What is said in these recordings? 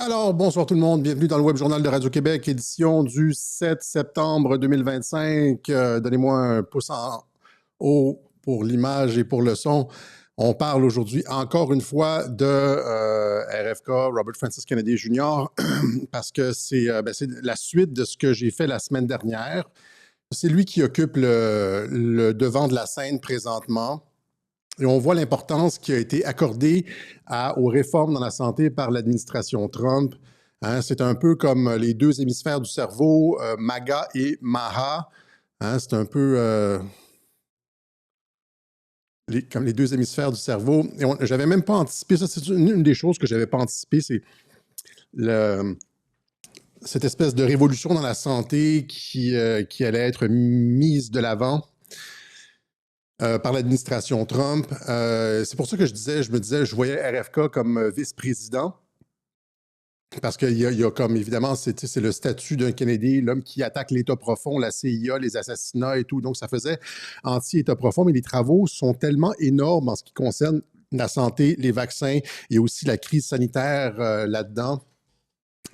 Alors, bonsoir tout le monde, bienvenue dans le Web Journal de Radio-Québec, édition du 7 septembre 2025. Donnez-moi un pouce en haut pour l'image et pour le son. On parle aujourd'hui encore une fois de RFK, Robert Francis Kennedy Jr., parce que c'est la suite de ce que j'ai fait la semaine dernière. C'est lui qui occupe le devant de la scène présentement. Et on voit l'importance qui a été accordée aux réformes dans la santé par l'administration Trump. Hein, c'est un peu comme les deux hémisphères du cerveau, MAGA et MAHA. Hein, c'est un peu comme les deux hémisphères du cerveau. Et j'avais même pas anticipé ça. C'est une des choses que j'avais pas anticipé, c'est cette espèce de révolution dans la santé qui allait être mise de l'avant. Par l'administration Trump. C'est pour ça que je voyais RFK comme vice-président. Parce qu'il y a comme, évidemment, c'est le statut d'un Kennedy, l'homme qui attaque l'État profond, la CIA, les assassinats et tout. Donc, ça faisait anti-État profond. Mais les travaux sont tellement énormes en ce qui concerne la santé, les vaccins et aussi la crise sanitaire là-dedans.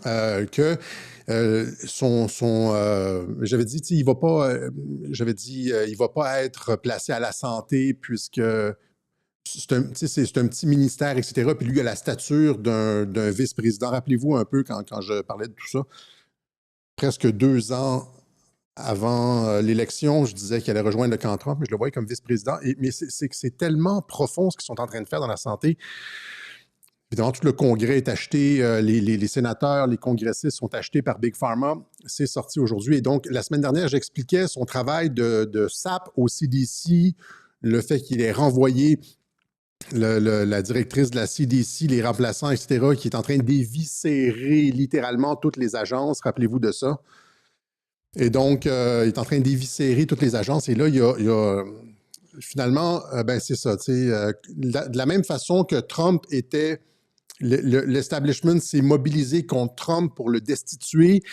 Que j'avais dit, il va pas, il va pas être placé à la santé puisque c'est un petit ministère, etc. Puis lui, il a la stature d'un vice-président. Rappelez-vous un peu quand je parlais de tout ça. Presque 2 ans avant l'élection, je disais qu'il allait rejoindre le camp Trump, mais je le voyais comme vice-président. Mais c'est tellement profond ce qu'ils sont en train de faire dans la santé. Évidemment, tout le Congrès est acheté, les sénateurs, les congressistes sont achetés par Big Pharma. C'est sorti aujourd'hui. Et donc, la semaine dernière, j'expliquais son travail de SAP au CDC, le fait qu'il ait renvoyé la directrice de la CDC, les remplaçants, etc., qui est en train d'éviscérer littéralement toutes les agences. Rappelez-vous de ça. Et donc, il est en train d'éviscérer toutes les agences. Et là, il y a finalement, c'est ça. De la même façon que Trump était... L'establishment s'est mobilisé contre Trump pour le destituer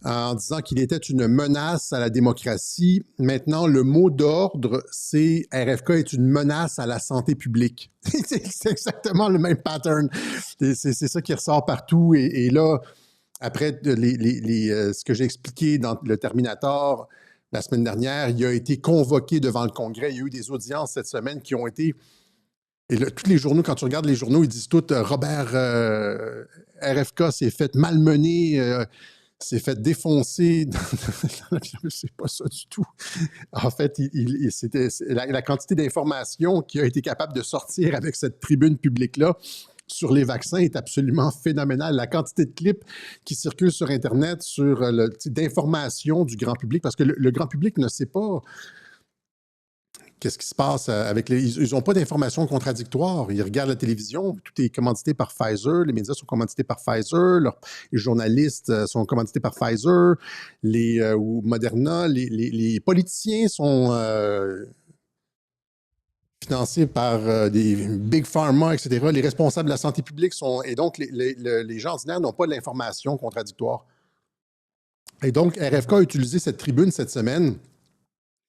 en disant qu'il était une menace à la démocratie. Maintenant, le mot d'ordre, c'est RFK est une menace à la santé publique. C'est exactement le même pattern. C'est ça qui ressort partout. Et là, après ce que j'ai expliqué dans le Terminator la semaine dernière, il a été convoqué devant le Congrès. Il y a eu des audiences cette semaine qui ont été... Et là, tous les journaux, quand tu regardes les journaux, ils disent tous Robert RFK s'est fait malmener, s'est fait défoncer. C'est pas ça du tout. En fait, c'était la quantité d'informations qu'il a été capable de sortir avec cette tribune publique-là sur les vaccins est absolument phénoménale. La quantité de clips qui circulent sur Internet sur d'informations du grand public, parce que le grand public ne sait pas qu'est-ce qui se passe avec ils n'ont pas d'informations contradictoires. Ils regardent la télévision, tout est commandité par Pfizer, les médias sont commandités par Pfizer, les journalistes sont commandités par Pfizer, ou Moderna, les politiciens sont financés par des Big Pharma, etc. Les responsables de la santé publique sont... Et donc, les gens ordinaires n'ont pas l'information contradictoire. Et donc, RFK a utilisé cette tribune cette semaine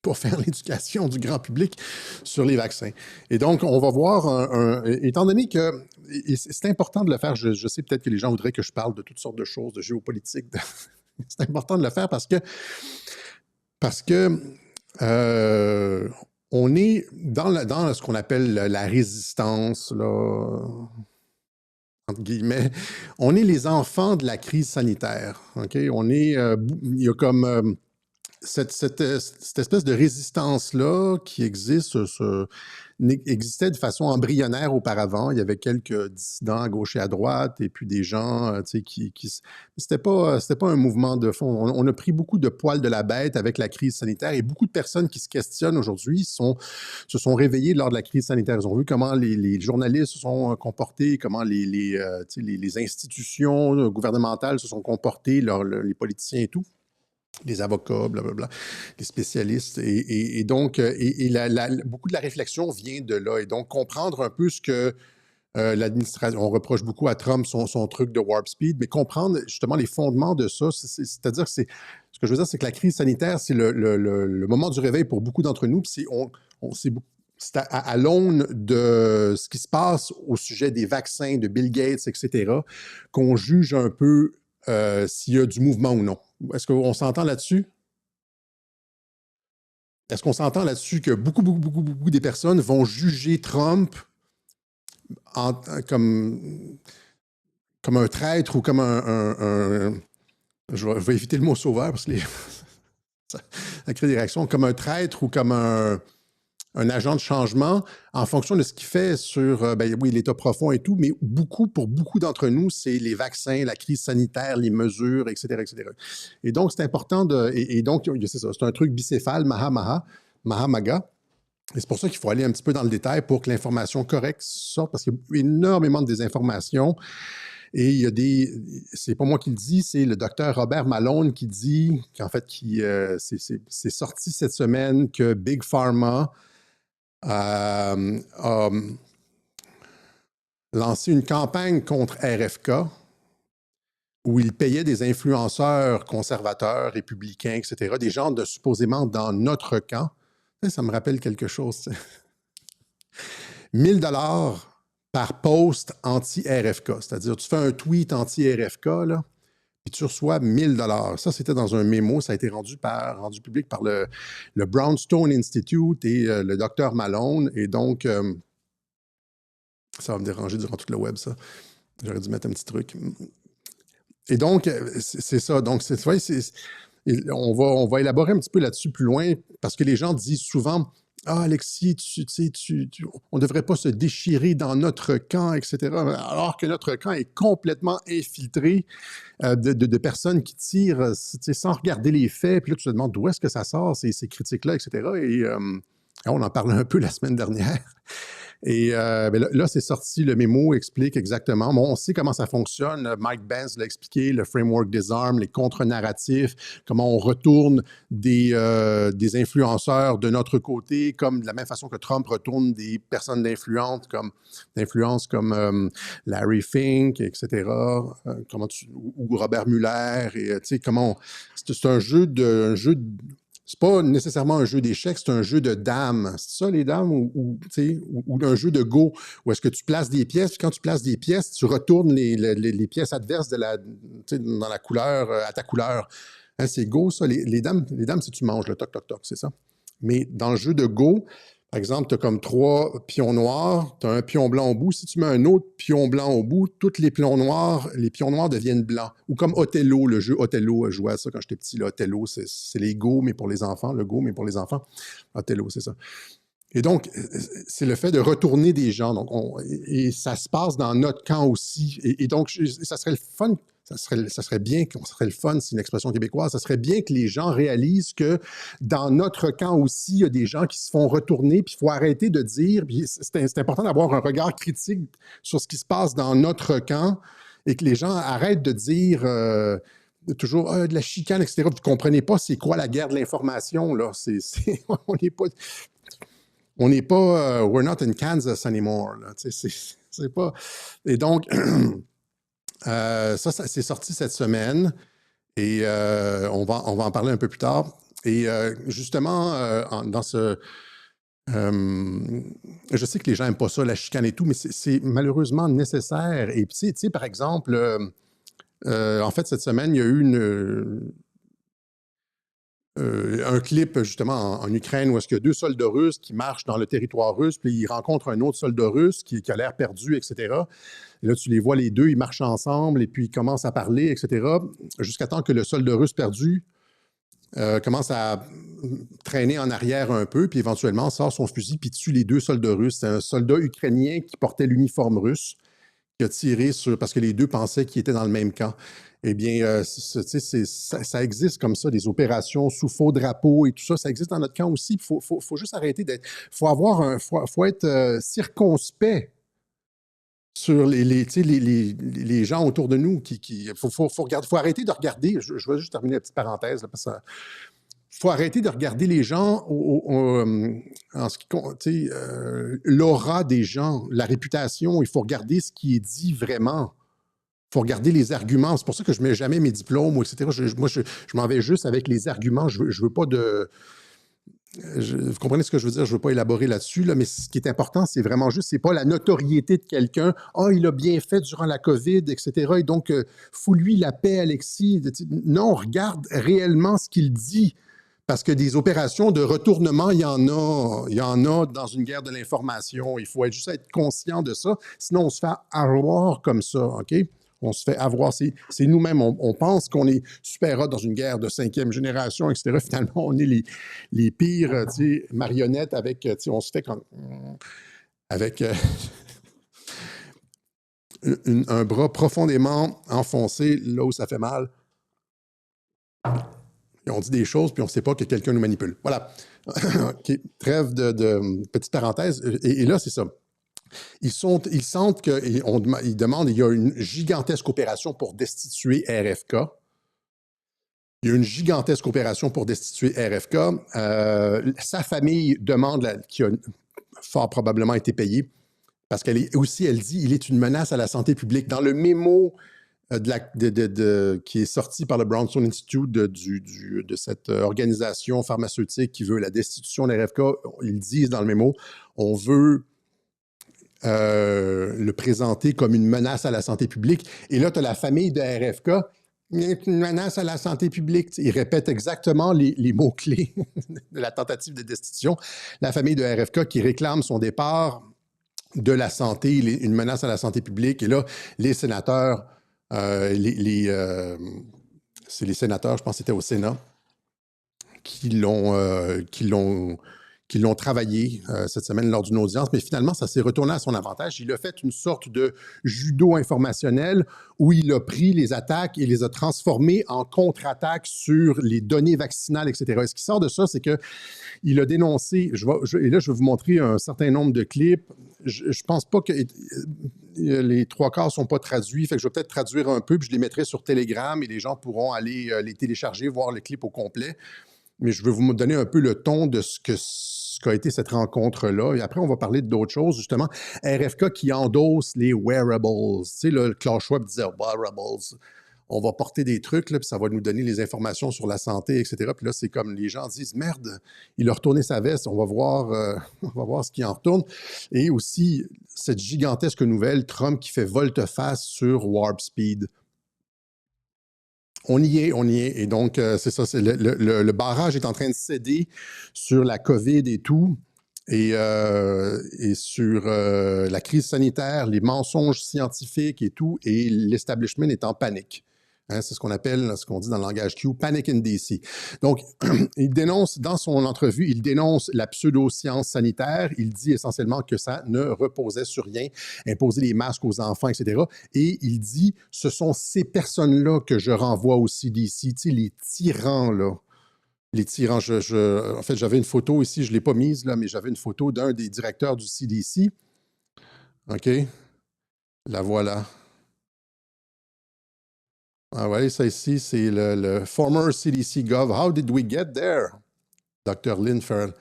pour faire l'éducation du grand public sur les vaccins. Et donc, on va voir, étant donné que c'est important de le faire, je sais peut-être que les gens voudraient que je parle de toutes sortes de choses, de géopolitique, c'est important de le faire parce que on est dans ce qu'on appelle la résistance, là, entre guillemets, on est les enfants de la crise sanitaire. OK? Il y a comme... Cette espèce de résistance-là qui existait de façon embryonnaire auparavant. Il y avait quelques dissidents à gauche et à droite, et puis des gens qui c'était pas un mouvement de fond. On a pris beaucoup de poils de la bête avec la crise sanitaire, et beaucoup de personnes qui se questionnent aujourd'hui se sont réveillées lors de la crise sanitaire. Ils ont vu comment les journalistes se sont comportés, comment les institutions gouvernementales se sont comportées, les politiciens et tout. Les avocats, blablabla, les spécialistes. Et donc, beaucoup de la réflexion vient de là. Et donc, comprendre un peu ce que l'administration... On reproche beaucoup à Trump son truc de warp speed, mais comprendre justement les fondements de ça. C'est-à-dire, ce que je veux dire, c'est que la crise sanitaire, c'est le moment du réveil pour beaucoup d'entre nous. Puis c'est à l'aune de ce qui se passe au sujet des vaccins de Bill Gates, etc., qu'on juge un peu s'il y a du mouvement ou non. Est-ce qu'on s'entend là-dessus? Est-ce qu'on s'entend là-dessus que beaucoup des personnes vont juger Trump comme un traître ou comme je vais éviter le mot sauveur parce que ça crée des réactions, comme un traître ou comme un agent de changement en fonction de ce qu'il fait sur, oui, l'État profond et tout, mais pour beaucoup d'entre nous, c'est les vaccins, la crise sanitaire, les mesures, etc., etc. Et donc, c'est important et donc, c'est ça, c'est un truc bicéphale, Mahamaga. Et c'est pour ça qu'il faut aller un petit peu dans le détail pour que l'information correcte sorte, parce qu'il y a énormément de désinformation. Et il y a c'est pas moi qui le dis, c'est le docteur Robert Malone qui dit qu'en fait, c'est sorti cette semaine que Big Pharma a lancé une campagne contre RFK où il payait des influenceurs conservateurs, républicains, etc., des gens supposément dans notre camp. Ça me rappelle quelque chose. 1 000 $ par post anti-RFK. C'est-à-dire, tu fais un tweet anti-RFK, là, puis tu reçois 1 000 $. Ça, c'était dans un mémo. Ça a été rendu public par le Brownstone Institute et le docteur Malone. Et donc, ça va me déranger durant tout le web, ça. J'aurais dû mettre un petit truc. Et donc, c'est ça. Donc, on va élaborer un petit peu là-dessus plus loin parce que les gens disent souvent « Ah, Alexis, on ne devrait pas se déchirer dans notre camp, etc. » Alors que notre camp est complètement infiltré de personnes qui tirent sans regarder les faits. Puis là, tu te demandes d'où est-ce que ça sort, ces critiques-là, etc. Et on en parlait un peu la semaine dernière. Et là, c'est sorti, le mémo explique exactement. Bon, on sait comment ça fonctionne. Mike Benz l'a expliqué, le framework des armes, les contre-narratifs, comment on retourne des influenceurs de notre côté, comme de la même façon que Trump retourne des personnes d'influence comme Larry Fink, etc., ou Robert Mueller. Et comment c'est un jeu de... C'est pas nécessairement un jeu d'échecs, c'est un jeu de dames. C'est ça, les dames? Ou un jeu de Go, où est-ce que tu places des pièces, puis quand tu places des pièces, tu retournes les pièces adverses dans la couleur, à ta couleur. Hein, c'est Go, ça. Les dames, si tu manges le toc-toc-toc, c'est ça. Mais dans le jeu de Go, par exemple, tu as comme 3 pions noirs, tu as un pion blanc au bout. Si tu mets un autre pion blanc au bout, tous les pions noirs deviennent blancs. Ou comme Othello, le jeu Othello, je jouais à ça quand j'étais petit. Là, Othello, c'est les Go, mais pour les enfants. Le Go, mais pour les enfants. Othello, c'est ça. Et donc, c'est le fait de retourner des gens. Donc, et ça se passe dans notre camp aussi. Et donc, ça serait le fun. Ça serait bien, ça serait le fun, c'est une expression québécoise, ça serait bien que les gens réalisent que dans notre camp aussi, il y a des gens qui se font retourner, puis il faut arrêter de dire, puis c'est important d'avoir un regard critique sur ce qui se passe dans notre camp, et que les gens arrêtent de dire toujours de la chicane, etc. Vous ne comprenez pas c'est quoi la guerre de l'information, là. On n'est pas we're not in Kansas anymore, là. C'est pas... Et donc... ça c'est sorti cette semaine et on va en parler un peu plus tard. Et justement, dans ce... je sais que les gens n'aiment pas ça, la chicane et tout, mais c'est malheureusement nécessaire. Et tu sais, par exemple, en fait, cette semaine, il y a eu un clip justement en Ukraine où est-ce qu'il y a 2 soldats russes qui marchent dans le territoire russe, puis ils rencontrent un autre soldat russe qui a l'air perdu, etc. Et là, tu les vois les deux, ils marchent ensemble et puis ils commencent à parler, etc. Jusqu'à temps que le soldat russe perdu commence à traîner en arrière un peu, puis éventuellement sort son fusil puis tue les 2 soldats russes. C'est un soldat ukrainien qui portait l'uniforme russe qui a tiré parce que les 2 pensaient qu'ils étaient dans le même camp. Eh bien, ça existe comme ça, des opérations sous faux drapeau et tout ça. Ça existe dans notre camp aussi. Il faut juste arrêter d'être... faut être circonspect sur les gens autour de nous. Faut arrêter de regarder... Je vais juste terminer la petite parenthèse, là, parce que faut arrêter de regarder les gens en ce qui compte, l'aura des gens, la réputation. Il faut regarder ce qui est dit vraiment. Il faut regarder les arguments. C'est pour ça que je ne mets jamais mes diplômes, etc. Moi, je m'en vais juste avec les arguments. Je veux pas de... Vous comprenez ce que je veux dire? Je ne veux pas élaborer là-dessus, là, mais ce qui est important, c'est vraiment juste, c'est pas la notoriété de quelqu'un. Ah, il a bien fait durant la COVID, etc. Et donc, fous-lui la paix, Alexis. Non, regarde réellement ce qu'il dit. Parce que des opérations de retournement, il y en a dans une guerre de l'information. Il faut juste être conscient de ça. Sinon, on se fait avoir comme ça, OK? On se fait avoir. C'est nous-mêmes. On pense qu'on est super hot dans une guerre de 5e génération, etc. Finalement, on est les pires marionnettes avec. On se fait avec un bras profondément enfoncé là où ça fait mal. Et on dit des choses, puis on ne sait pas que quelqu'un nous manipule. Voilà. OK. Trêve de petite parenthèse. Et là, c'est ça. Ils sentent qu'ils demandent, il y a une gigantesque opération pour destituer RFK. Il y a une gigantesque opération pour destituer RFK. Sa famille demande, qui a fort probablement été payée, parce qu'elle est aussi, elle dit, il est une menace à la santé publique. Dans le mémo qui est sorti par le Brownstone Institute de cette organisation pharmaceutique qui veut la destitution de RFK, ils disent dans le mémo, on veut le présenter comme une menace à la santé publique. Et là, tu as la famille de RFK, une menace à la santé publique. Ils répètent exactement les mots-clés de la tentative de destitution. La famille de RFK qui réclame son départ de la santé, une menace à la santé publique. Et là, les sénateurs, c'est les sénateurs, je pense que c'était au Sénat, qui l'ont travaillé cette semaine lors d'une audience, mais finalement, ça s'est retourné à son avantage. Il a fait une sorte de judo informationnel où il a pris les attaques et les a transformées en contre-attaques sur les données vaccinales, etc. Et ce qui sort de ça, c'est qu'il a dénoncé, et là, je vais vous montrer un certain nombre de clips. Je ne pense pas que les 3/4 ne sont pas traduits, fait que je vais peut-être traduire un peu, puis je les mettrai sur Telegram et les gens pourront aller les télécharger, voir le clip au complet. Mais je veux vous donner un peu le ton de ce qu'a été cette rencontre-là. Et après, on va parler d'autres choses, justement. RFK qui endosse les wearables. Tu sais, le Klaus Schwab disait « wearables ». On va porter des trucs, là, puis ça va nous donner les informations sur la santé, etc. Puis là, c'est comme les gens disent « Merde, il a retourné sa veste, on va voir ce qui en retourne ». Et aussi, cette gigantesque nouvelle, Trump qui fait volte-face sur Warp Speed. On y est. Et donc, c'est ça, le barrage est en train de céder sur la COVID et tout, et sur la crise sanitaire, les mensonges scientifiques et tout, et l'establishment est en panique. Hein, c'est ce qu'on appelle, ce qu'on dit dans le langage Q, panic in DC. Donc, il dénonce, dans son entrevue, il dénonce la pseudo-science sanitaire. Il dit essentiellement que ça ne reposait sur rien, imposer les masques aux enfants, etc. Et il dit, ce sont ces personnes-là que je renvoie au CDC, tu sais, les tyrans, là. Les tyrans, en fait, j'avais une photo ici, je ne l'ai pas mise, là, mais j'avais une photo d'un des directeurs du CDC. OK? La voilà. Ah ouais, ça ici, c'est le former CDC Gov. How did we get there? Dr. Lynn Farrell.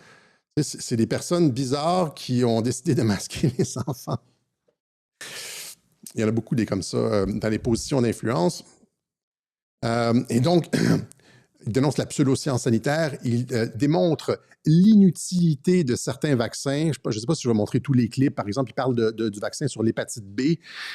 C'est des personnes bizarres qui ont décidé de masquer les enfants. Il y en a beaucoup des comme ça dans les positions d'influence. Et donc, il dénonce la pseudo-science sanitaire. Il démontre l'inutilité de certains vaccins. Je ne sais pas si je vais montrer tous les clips. Par exemple, il parle du vaccin sur l'hépatite B.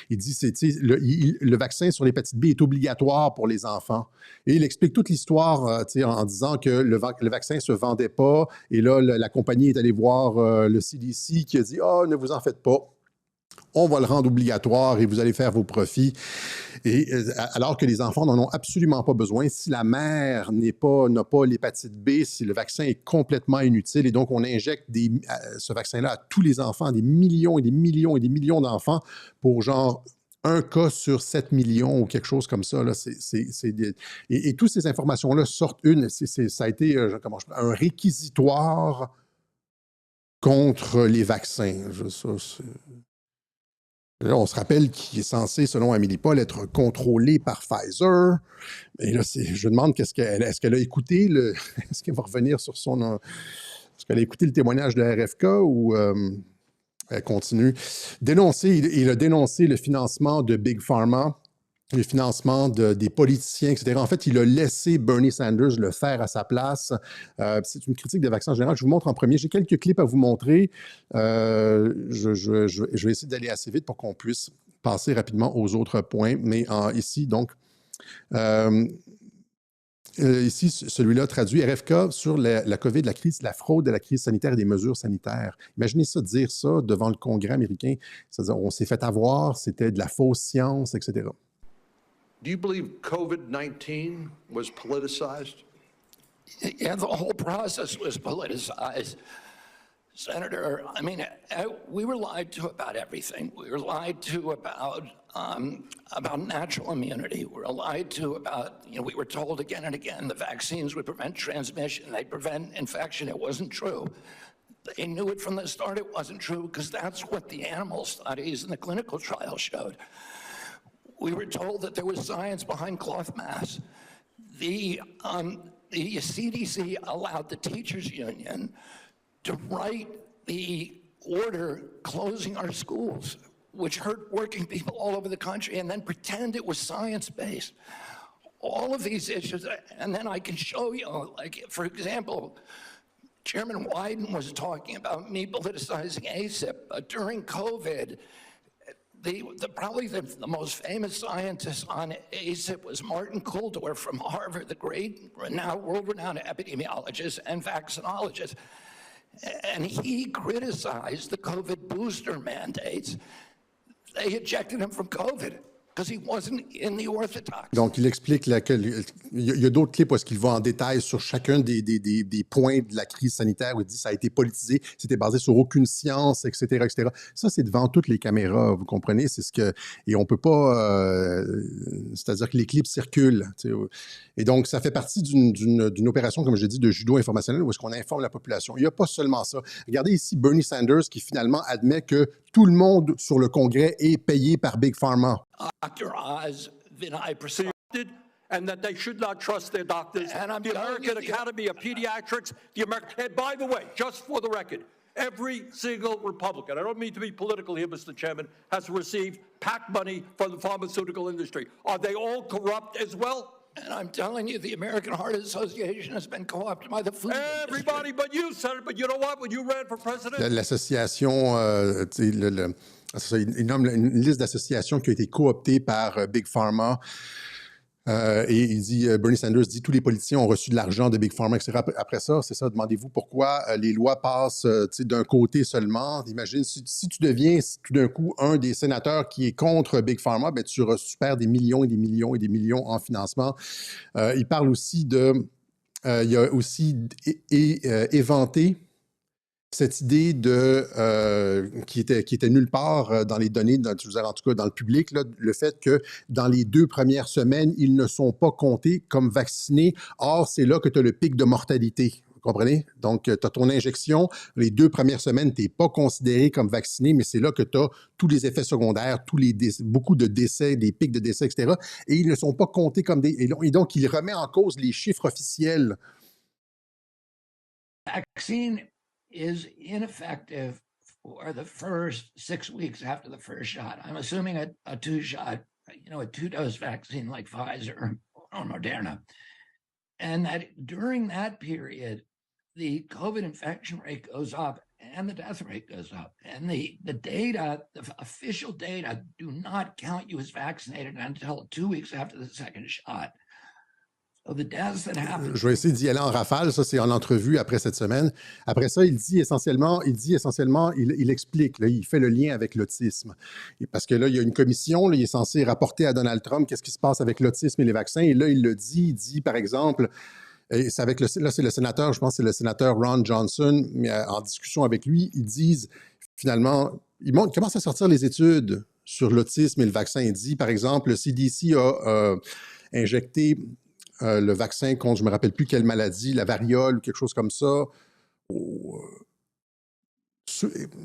Il dit que le vaccin sur l'hépatite B est obligatoire pour les enfants. Et il explique toute l'histoire en disant que le vaccin ne se vendait pas. Et là, la compagnie est allée voir le CDC qui a dit « Ah, ne vous en faites pas. On va le rendre obligatoire et vous allez faire vos profits. » Et alors que les enfants n'en ont absolument pas besoin, si la mère n'a pas l'hépatite B, si le vaccin est complètement inutile, et donc on injecte ce vaccin-là à tous les enfants, des millions et des millions et des millions d'enfants, pour genre un cas sur 7 millions ou quelque chose comme ça. Là, et toutes ces informations-là sortent ça a été un réquisitoire contre les vaccins. Là, on se rappelle qu'il est censé, selon Amélie Paul, être contrôlé par Pfizer. Et là, je demande est-ce qu'elle a écouté est-ce qu'elle va revenir sur est-ce qu'elle a écouté le témoignage de la RFK ou elle continue? Il a dénoncé le financement de Big Pharma les financements des politiciens, etc. En fait, il a laissé Bernie Sanders le faire à sa place. C'est une critique des vaccins en général. Je vous montre en premier. J'ai quelques clips à vous montrer. Je vais essayer d'aller assez vite pour qu'on puisse passer rapidement aux autres points. Mais ici, donc, ici, celui-là traduit RFK sur la COVID, la crise, la fraude de la crise sanitaire et des mesures sanitaires. Imaginez ça, dire ça devant le Congrès américain. C'est-à-dire, on s'est fait avoir, c'était de la fausse science, etc. Do you believe COVID-19 was politicized? Yeah, the whole process was politicized. Senator, I mean, we were lied to about everything. We were lied to about natural immunity. We were lied to about, we were told again and again the vaccines would prevent transmission, they'd prevent infection. It wasn't true. They knew it from the start it wasn't true because that's what the animal studies and the clinical trials showed. We were told that there was science behind cloth masks. The CDC allowed the teachers union to write the order closing our schools, which hurt working people all over the country, and then pretend it was science-based. All of these issues, and then I can show you, like, for example, Chairman Wyden was talking about me politicizing ACIP. During COVID, probably the most famous scientist on ACIP was Martin Kulldorff from Harvard, the great world-renowned epidemiologist and vaccinologist. And he criticized the COVID booster mandates. They ejected him from COVID because he wasn't in the orthodox. Donc, il explique il y a d'autres clips où est-ce qu'il va en détail sur chacun des points de la crise sanitaire où il dit que ça a été politisé, c'était basé sur aucune science, etc., etc. Ça, c'est devant toutes les caméras, vous comprenez? C'est ce que... Et on peut pas... c'est-à-dire que les clips circulent. Et donc, ça fait partie d'une opération, comme je l'ai dit, de judo informationnel où est-ce qu'on informe la population. Il n'y a pas seulement ça. Regardez ici Bernie Sanders qui finalement admet que tout le monde sur le Congrès est payé par Big Pharma. Dr. Oz, Vinay Prasad. And that they should not trust their doctors. And I'm the telling American you, Academy of Pediatrics, and by the way, just for the record, every single Republican, I don't mean to be political here, Mr. Chairman, has received PAC money from the pharmaceutical industry. Are they all corrupt as well? And I'm telling you, the American Heart Association has been co-opted by the food Everybody industry. But you, Senator. But you know what? When you ran for president... L'association, il nomme une liste d'associations qui a été cooptées par Big Pharma. Et il dit, Bernie Sanders dit, tous les politiciens ont reçu de l'argent de Big Pharma, etc. Après ça, c'est ça, demandez-vous pourquoi les lois passent d'un côté seulement. Imagine, si tu deviens tout d'un coup un des sénateurs qui est contre Big Pharma, ben, tu perds des millions et des millions et des millions en financement. Il parle aussi de... il a aussi éventé cette idée qui était nulle part dans les données, en tout cas dans le public, là, le fait que dans les 2 premières semaines, ils ne sont pas comptés comme vaccinés. Or, c'est là que tu as le pic de mortalité. Vous comprenez? Donc, tu as ton injection. Les 2 premières semaines, tu n'es pas considéré comme vacciné, mais c'est là que tu as tous les effets secondaires, beaucoup de décès, des pics de décès, etc. Et ils ne sont pas comptés comme des... Et donc, il remet en cause les chiffres officiels. Vaccine is ineffective for the first 6 weeks after the first shot. I'm assuming a 2-shot, a 2-dose vaccine like Pfizer or Moderna. And that during that period, the COVID infection rate goes up and the death rate goes up. And the data, the official data, do not count you as vaccinated until 2 weeks after the second shot. Je vais essayer d'y aller en rafale. Ça, c'est en entrevue après cette semaine. Après ça, il explique, là, il fait le lien avec l'autisme. Parce que là, il y a une commission, là, il est censé rapporter à Donald Trump qu'est-ce qui se passe avec l'autisme et les vaccins. Et là, il dit, par exemple, et c'est là, c'est le sénateur, je pense que c'est le sénateur Ron Johnson, mais en discussion avec lui, ils disent, finalement, ils commencent à sortir les études sur l'autisme et le vaccin. Il dit, par exemple, le CDC a injecté le vaccin contre, je ne me rappelle plus quelle maladie, la variole ou quelque chose comme ça,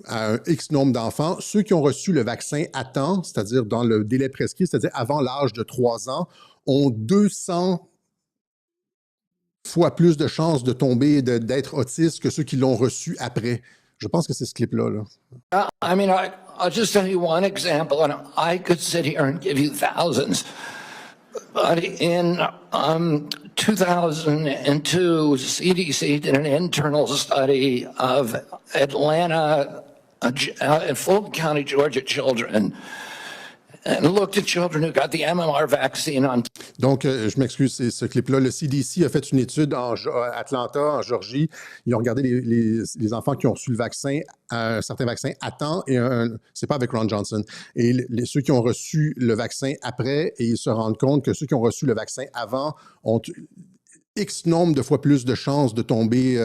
à un X nombre d'enfants. Ceux qui ont reçu le vaccin à temps, c'est-à-dire dans le délai prescrit, c'est-à-dire avant l'âge de 3 ans, ont 200 fois plus de chances de tomber, d'être autistes que ceux qui l'ont reçu après. Je pense que c'est ce clip-là. Là. I mean, I'll just tell you one example, and I could sit here and give you thousands. But in 2002, CDC did an internal study of Atlanta and Fulton County, Georgia children, and looked at children who got the MMR vaccine on. Donc, je m'excuse, c'est ce clip-là. Le CDC a fait une étude à Atlanta, en Georgie. Ils ont regardé les enfants qui ont reçu le vaccin, un certain vaccin à temps, et c'est pas avec Ron Johnson. Et ceux qui ont reçu le vaccin après, et ils se rendent compte que ceux qui ont reçu le vaccin avant ont X nombre de fois plus de chances de tomber,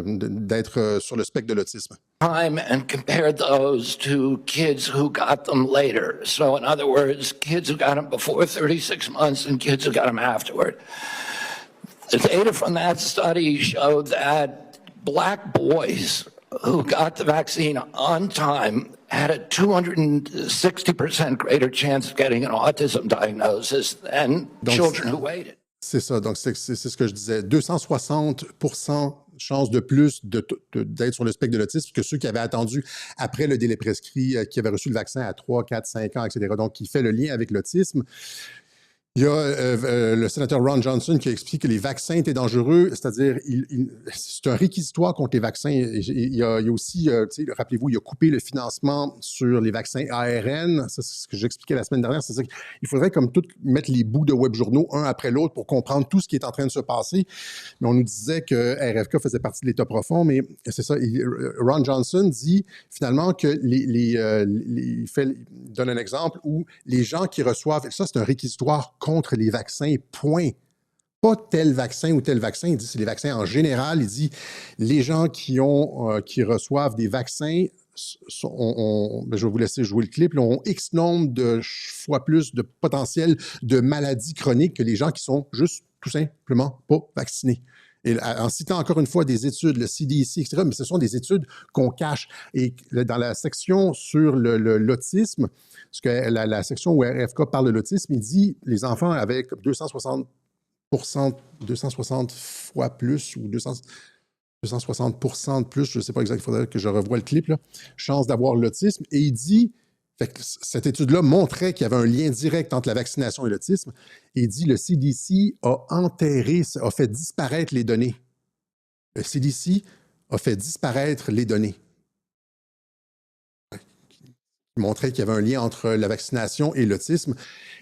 d'être sur le spectre de l'autisme. Time and compared those to kids who got them later. So in other words, kids who got them before 36 months and kids who got them afterward. The data from that study showed that Black boys who got the vaccine on time had a 260% greater chance of getting an autism diagnosis than children who waited. C'est ça, donc c'est ce que je disais. 260% chance de plus d'être sur le spectre de l'autisme que ceux qui avaient attendu après le délai prescrit, qui avaient reçu le vaccin à 3, 4, 5 ans, etc. Donc, il fait le lien avec l'autisme. Il y a le sénateur Ron Johnson qui a expliqué que les vaccins étaient dangereux, c'est-à-dire c'est un réquisitoire contre les vaccins. Il y a aussi, rappelez-vous, il a coupé le financement sur les vaccins ARN. Ça, c'est ce que j'expliquais la semaine dernière. C'est-à-dire qu'il faudrait comme tout mettre les bouts de web journaux un après l'autre pour comprendre tout ce qui est en train de se passer. Mais on nous disait que RFK faisait partie de l'État profond, mais c'est ça. Ron Johnson dit finalement que il donne un exemple où les gens qui reçoivent, ça c'est un réquisitoire contre les vaccins, point. Pas tel vaccin ou tel vaccin. Il dit c'est les vaccins en général. Il dit les gens qui reçoivent des vaccins, je vais vous laisser jouer le clip, là, ont X nombre de fois plus de potentiel de maladies chroniques que les gens qui sont juste tout simplement pas vaccinés. Et en citant encore une fois des études, le CDC, etc., mais ce sont des études qu'on cache. Et dans la section sur l'autisme, parce que la section où RFK parle de l'autisme, il dit les enfants avec 260 fois plus ou 260% de plus, je ne sais pas exactement, il faudrait que je revoie le clip, là, chance d'avoir l'autisme. Et il dit, cette étude-là montrait qu'il y avait un lien direct entre la vaccination et l'autisme. Et il dit le CDC a fait disparaître les données. Le CDC a fait disparaître les données. Il montrait qu'il y avait un lien entre la vaccination et l'autisme.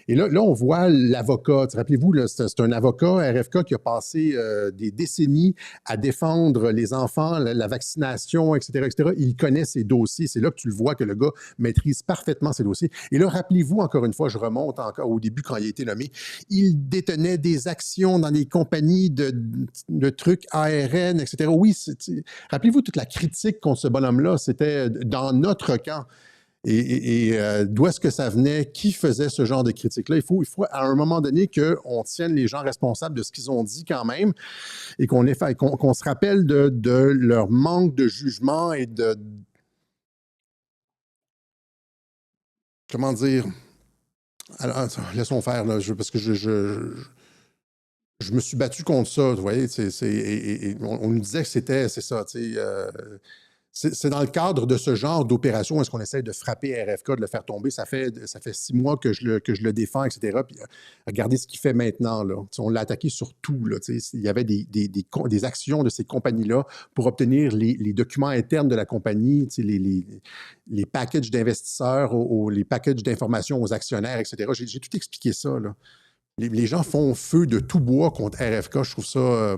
Et là, on voit l'avocat. Rappelez-vous, c'est un avocat, RFK, qui a passé des décennies à défendre les enfants, la vaccination, etc., etc. Il connaît ses dossiers. C'est là que tu le vois que le gars maîtrise parfaitement ses dossiers. Et là, rappelez-vous, encore une fois, je remonte encore au début quand il a été nommé, il détenait des actions dans des compagnies de trucs ARN, etc. Oui, rappelez-vous toute la critique contre ce bonhomme-là, c'était dans notre camp. Et d'où est-ce que ça venait? Qui faisait ce genre de critique-là? Il faut à un moment donné qu'on tienne les gens responsables de ce qu'ils ont dit quand même et qu'on se rappelle de leur manque de jugement et de... Comment dire? Alors, laissons faire, là, parce que je me suis battu contre ça, vous voyez, et on nous disait que c'est ça, tu sais... C'est dans le cadre de ce genre d'opération où est-ce qu'on essaie de frapper RFK, de le faire tomber. Ça fait 6 mois que je le défends, etc. Puis regardez ce qu'il fait maintenant, là. On l'a attaqué sur tout, là. Il y avait des actions de ces compagnies-là pour obtenir les documents internes de la compagnie, les packages d'investisseurs, les packages d'informations aux actionnaires, etc. J'ai tout expliqué ça, là. Les gens font feu de tout bois contre RFK, je trouve ça...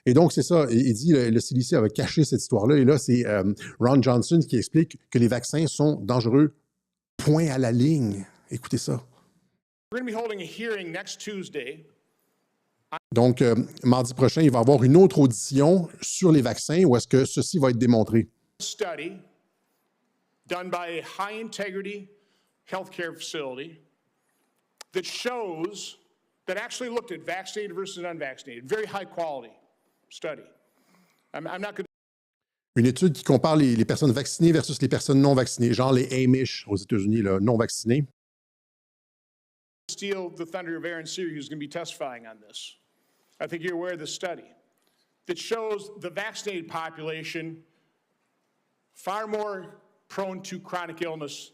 Et donc, c'est ça, il dit, le CDC avait caché cette histoire-là, et là, c'est Ron Johnson qui explique que les vaccins sont dangereux, point à la ligne. Écoutez ça. Donc, mardi prochain, il va y avoir une autre audition sur les vaccins, où est-ce que ceci va être démontré. Study done by a high-integrity healthcare facility that shows... that actually looked at vaccinated versus unvaccinated, very high quality study. I'm not going to... Une étude qui compare les personnes vaccinées versus les personnes non vaccinées, genre les Amish aux États-Unis, là, non vaccinés. Steal the thunder of Aaron Siri, who's going to be testifying on this. I think you're aware of this study that shows the vaccinated population far more prone to chronic illness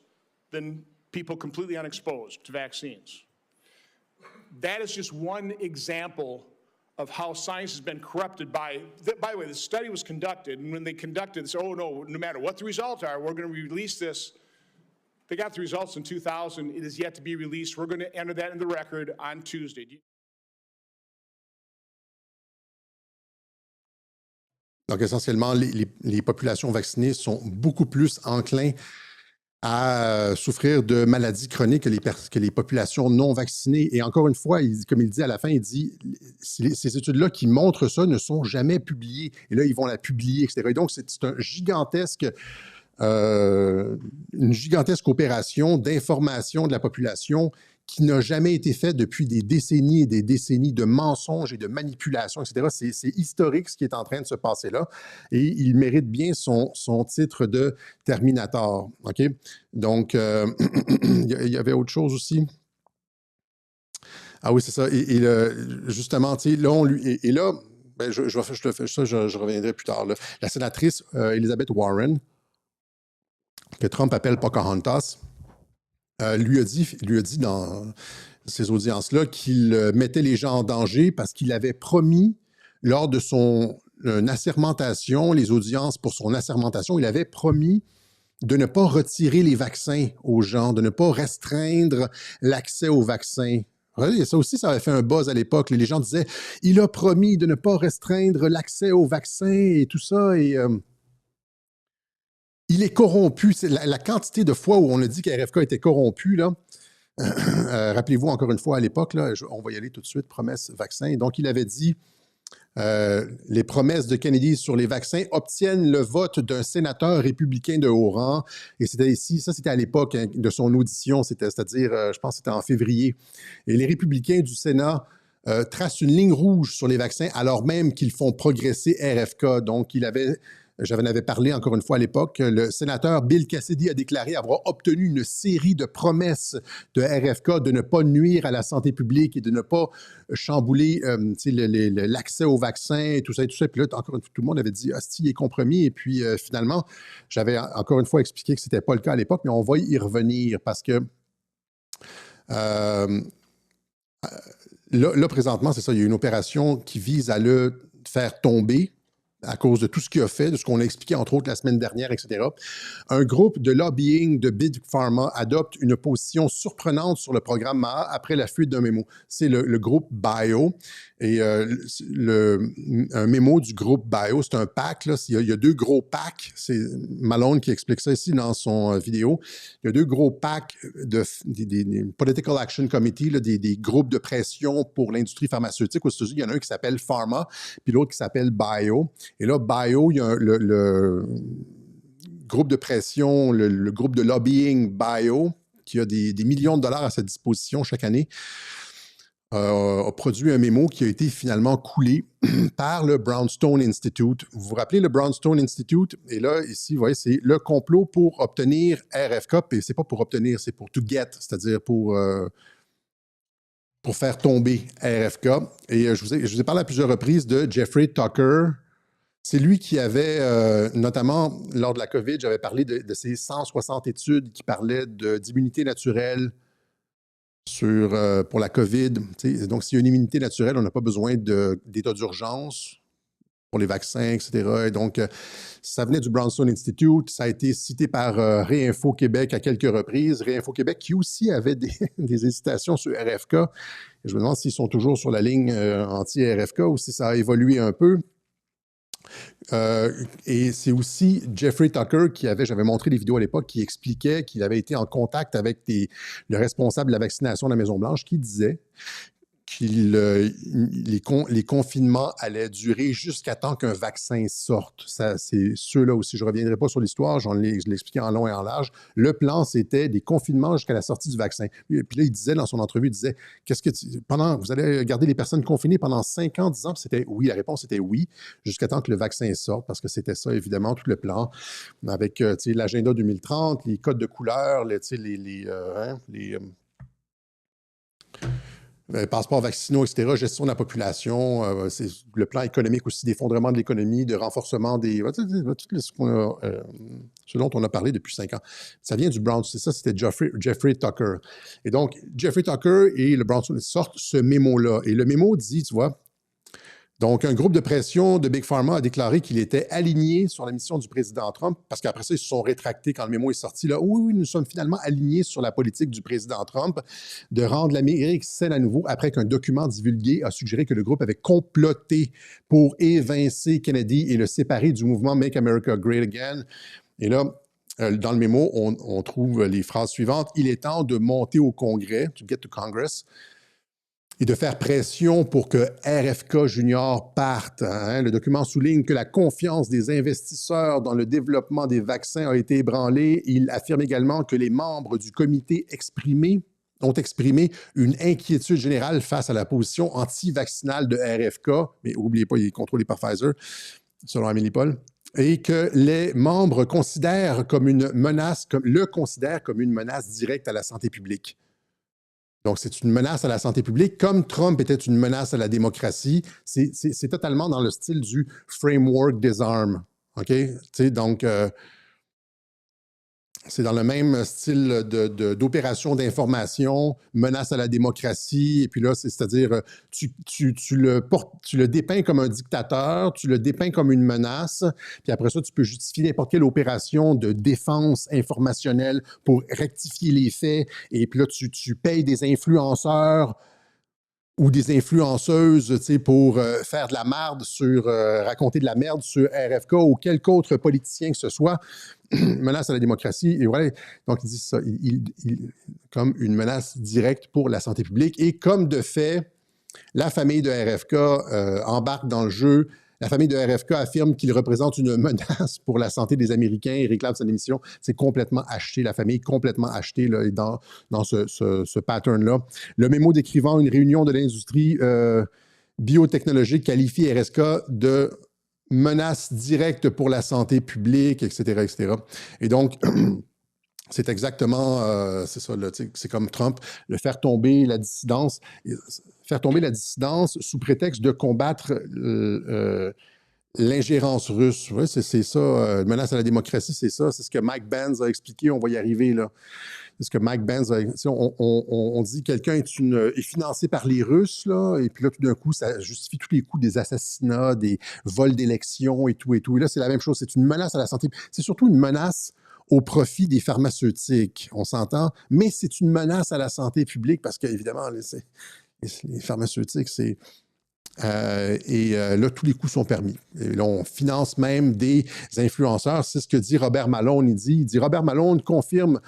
than people completely unexposed to vaccines. That is just one example of how science has been corrupted by the way, the study was conducted, and when they conducted this, oh no, no matter what the results are, we're going to release this. They got the results in 2000. It is yet to be released. We're going to enter that in the record on Tuesday. Donc, essentiellement, les populations vaccinées sont beaucoup plus enclins à souffrir de maladies chroniques que les populations non vaccinées. Et encore une fois, comme il dit à la fin, il dit ces études-là qui montrent ça ne sont jamais publiées. Et là, ils vont la publier, etc. Et donc, c'est une gigantesque opération d'information de la population qui n'a jamais été faite depuis des décennies et des décennies de mensonges et de manipulations, etc. C'est historique ce qui est en train de se passer là. Et il mérite bien son titre de Terminator. OK? Donc, il y avait autre chose aussi. Ah oui, c'est ça. Et justement, tu sais, là, ben, je reviendrai plus tard. Là. La sénatrice Elizabeth Warren, que Trump appelle Pocahontas, lui a dit dans ces audiences-là qu'il mettait les gens en danger parce qu'il avait promis, lors de son assermentation, les audiences pour son assermentation, il avait promis de ne pas retirer les vaccins aux gens, de ne pas restreindre l'accès aux vaccins. Ça aussi, ça avait fait un buzz à l'époque. Les gens disaient « Il a promis de ne pas restreindre l'accès aux vaccins et tout ça. » Et il est corrompu. C'est la quantité de fois où on a dit qu'RFK était corrompu, là. Rappelez-vous encore une fois à l'époque, là, on va y aller tout de suite, promesse vaccin. Donc, il avait dit les promesses de Kennedy sur les vaccins obtiennent le vote d'un sénateur républicain de haut rang. Et c'était ici, ça c'était à l'époque de son audition, c'est-à-dire, je pense que c'était en février. Et les républicains du Sénat tracent une ligne rouge sur les vaccins alors même qu'ils font progresser RFK. Donc, j'en avais parlé encore une fois à l'époque, le sénateur Bill Cassidy a déclaré avoir obtenu une série de promesses de RFK de ne pas nuire à la santé publique et de ne pas chambouler l'accès aux vaccins et tout ça et tout ça. Puis là, encore une fois, tout le monde avait dit « Hostie, il est compromis ». Et puis finalement, j'avais encore une fois expliqué que ce n'était pas le cas à l'époque, mais on va y revenir parce que là, présentement, c'est ça, il y a une opération qui vise à le faire tomber à cause de tout ce qu'il a fait, de ce qu'on a expliqué, entre autres, la semaine dernière, etc. Un groupe de lobbying de Big Pharma adopte une position surprenante sur le programme MAHA après la fuite d'un mémo. C'est le groupe BIO. Et un mémo du groupe BIO, c'est un PAC. Là. Il y a deux gros PAC. C'est Malone qui explique ça ici dans son vidéo. Il y a deux gros PAC des Political Action Committee, là, des groupes de pression pour l'industrie pharmaceutique aux États-Unis. Il y en a un qui s'appelle Pharma, puis l'autre qui s'appelle BIO. Et là, BIO, il y a le groupe de pression, le groupe de lobbying BIO, qui a des millions de dollars à sa disposition chaque année, a produit un mémo qui a été finalement coulé par le Brownstone Institute. Vous vous rappelez le Brownstone Institute? Et là, ici, vous voyez, c'est le complot pour obtenir RFK, et c'est pas pour obtenir, c'est pour to get, c'est-à-dire pour faire tomber RFK. Et je vous ai parlé à plusieurs reprises de Jeffrey Tucker. C'est lui qui avait, notamment lors de la COVID, j'avais parlé de ces 160 études qui parlaient d'immunité naturelle pour la COVID. Donc, s'il y a une immunité naturelle, on n'a pas besoin d'état d'urgence pour les vaccins, etc. Et donc, ça venait du Brownstone Institute. Ça a été cité par Réinfo Québec à quelques reprises. Réinfo Québec qui aussi avait des hésitations sur RFK. Et je me demande s'ils sont toujours sur la ligne anti-RFK ou si ça a évolué un peu. Et c'est aussi Jeffrey Tucker j'avais montré des vidéos à l'époque, qui expliquait qu'il avait été en contact avec le responsable de la vaccination de la Maison-Blanche, qui disait que les confinements allaient durer jusqu'à temps qu'un vaccin sorte. Ça, c'est ceux-là aussi. Je ne reviendrai pas sur l'histoire, je l'ai expliqué en long et en large. Le plan, c'était des confinements jusqu'à la sortie du vaccin. Puis là, il disait dans son entrevue, il disait, vous allez garder les personnes confinées pendant 5 ans, 10 ans? Puis c'était oui, la réponse était oui, jusqu'à temps que le vaccin sorte, parce que c'était ça, évidemment, tout le plan, avec l'agenda 2030, les codes de couleur, passeports vaccinaux, etc., gestion de la population, c'est le plan économique aussi, d'effondrement de l'économie, de renforcement des... Tout ce dont on a parlé depuis 5 ans. Ça vient du Brown, c'est ça, c'était Jeffrey Tucker. Et donc, Jeffrey Tucker et le Brownstone sortent ce mémo-là. Et le mémo dit, tu vois, donc, un groupe de pression de Big Pharma a déclaré qu'il était aligné sur la mission du président Trump, parce qu'après ça, ils se sont rétractés quand le mémo est sorti. Là, oui, nous sommes finalement alignés sur la politique du président Trump de rendre l'Amérique saine à nouveau, après qu'un document divulgué a suggéré que le groupe avait comploté pour évincer Kennedy et le séparer du mouvement Make America Great Again. Et là, dans le mémo, on trouve les phrases suivantes. « Il est temps de monter au Congrès, to get to Congress, et de faire pression pour que RFK Junior parte. » Le document souligne que la confiance des investisseurs dans le développement des vaccins a été ébranlée. Il affirme également que les membres du comité ont exprimé une inquiétude générale face à la position anti-vaccinale de RFK, mais n'oubliez pas, il est contrôlé par Pfizer, selon Amélie Paul, et que les membres considèrent comme une menace, considèrent comme une menace directe à la santé publique. Donc, c'est une menace à la santé publique, comme Trump était une menace à la démocratie. C'est totalement dans le style du framework disarm. OK? Donc, c'est dans le même style d'opération d'information, menace à la démocratie, et puis là, c'est-à-dire, tu le dépeins comme un dictateur, tu le dépeins comme une menace, puis après ça, tu peux justifier n'importe quelle opération de défense informationnelle pour rectifier les faits, et puis là, tu payes des influenceurs ou des influenceuses, pour faire de la merde raconter de la merde sur RFK ou quelque autre politicien que ce soit, menace à la démocratie. Et voilà, donc il dit ça, comme une menace directe pour la santé publique. Et comme de fait, la famille de RFK embarque dans le jeu. La famille de RFK affirme qu'il représente une menace pour la santé des Américains et réclame sa démission. C'est complètement acheté, la famille complètement achetée là, dans ce pattern-là. Le mémo décrivant une réunion de l'industrie biotechnologique qualifie RFK de menace directe pour la santé publique, etc., etc. Et donc, c'est exactement, c'est ça, c'est comme Trump, faire tomber la dissidence sous prétexte de combattre l'ingérence russe. Ouais, c'est ça, menace à la démocratie, c'est ça. C'est ce que Mike Benz a expliqué, on va y arriver là. C'est ce que Mike Benz a... On dit que quelqu'un est financé par les Russes, là, et puis là, tout d'un coup, ça justifie tous les coups des assassinats, des vols d'élections et tout et tout. Et là, c'est la même chose, c'est une menace à la santé. C'est surtout une menace au profit des pharmaceutiques, on s'entend, mais c'est une menace à la santé publique parce qu'évidemment, les pharmaceutiques, c'est... là, tous les coups sont permis. Et là, on finance même des influenceurs. C'est ce que dit Robert Malone. Il dit Robert Malone confirme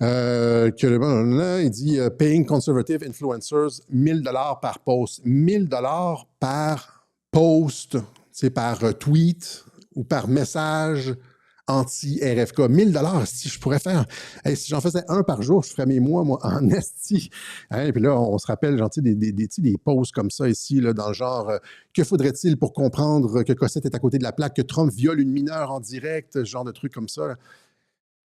il dit paying conservative influencers $1,000 par post. $1,000 par post, c'est par tweet ou par message anti-RFK. $1,000, si je pourrais faire, si j'en faisais un par jour, je ferais mes mois, moi, en esti. Et puis là, on se rappelle, des posts comme ça ici, là, dans le genre, que faudrait-il pour comprendre que Cossette est à côté de la plaque, que Trump viole une mineure en direct, ce genre de trucs comme ça. Là.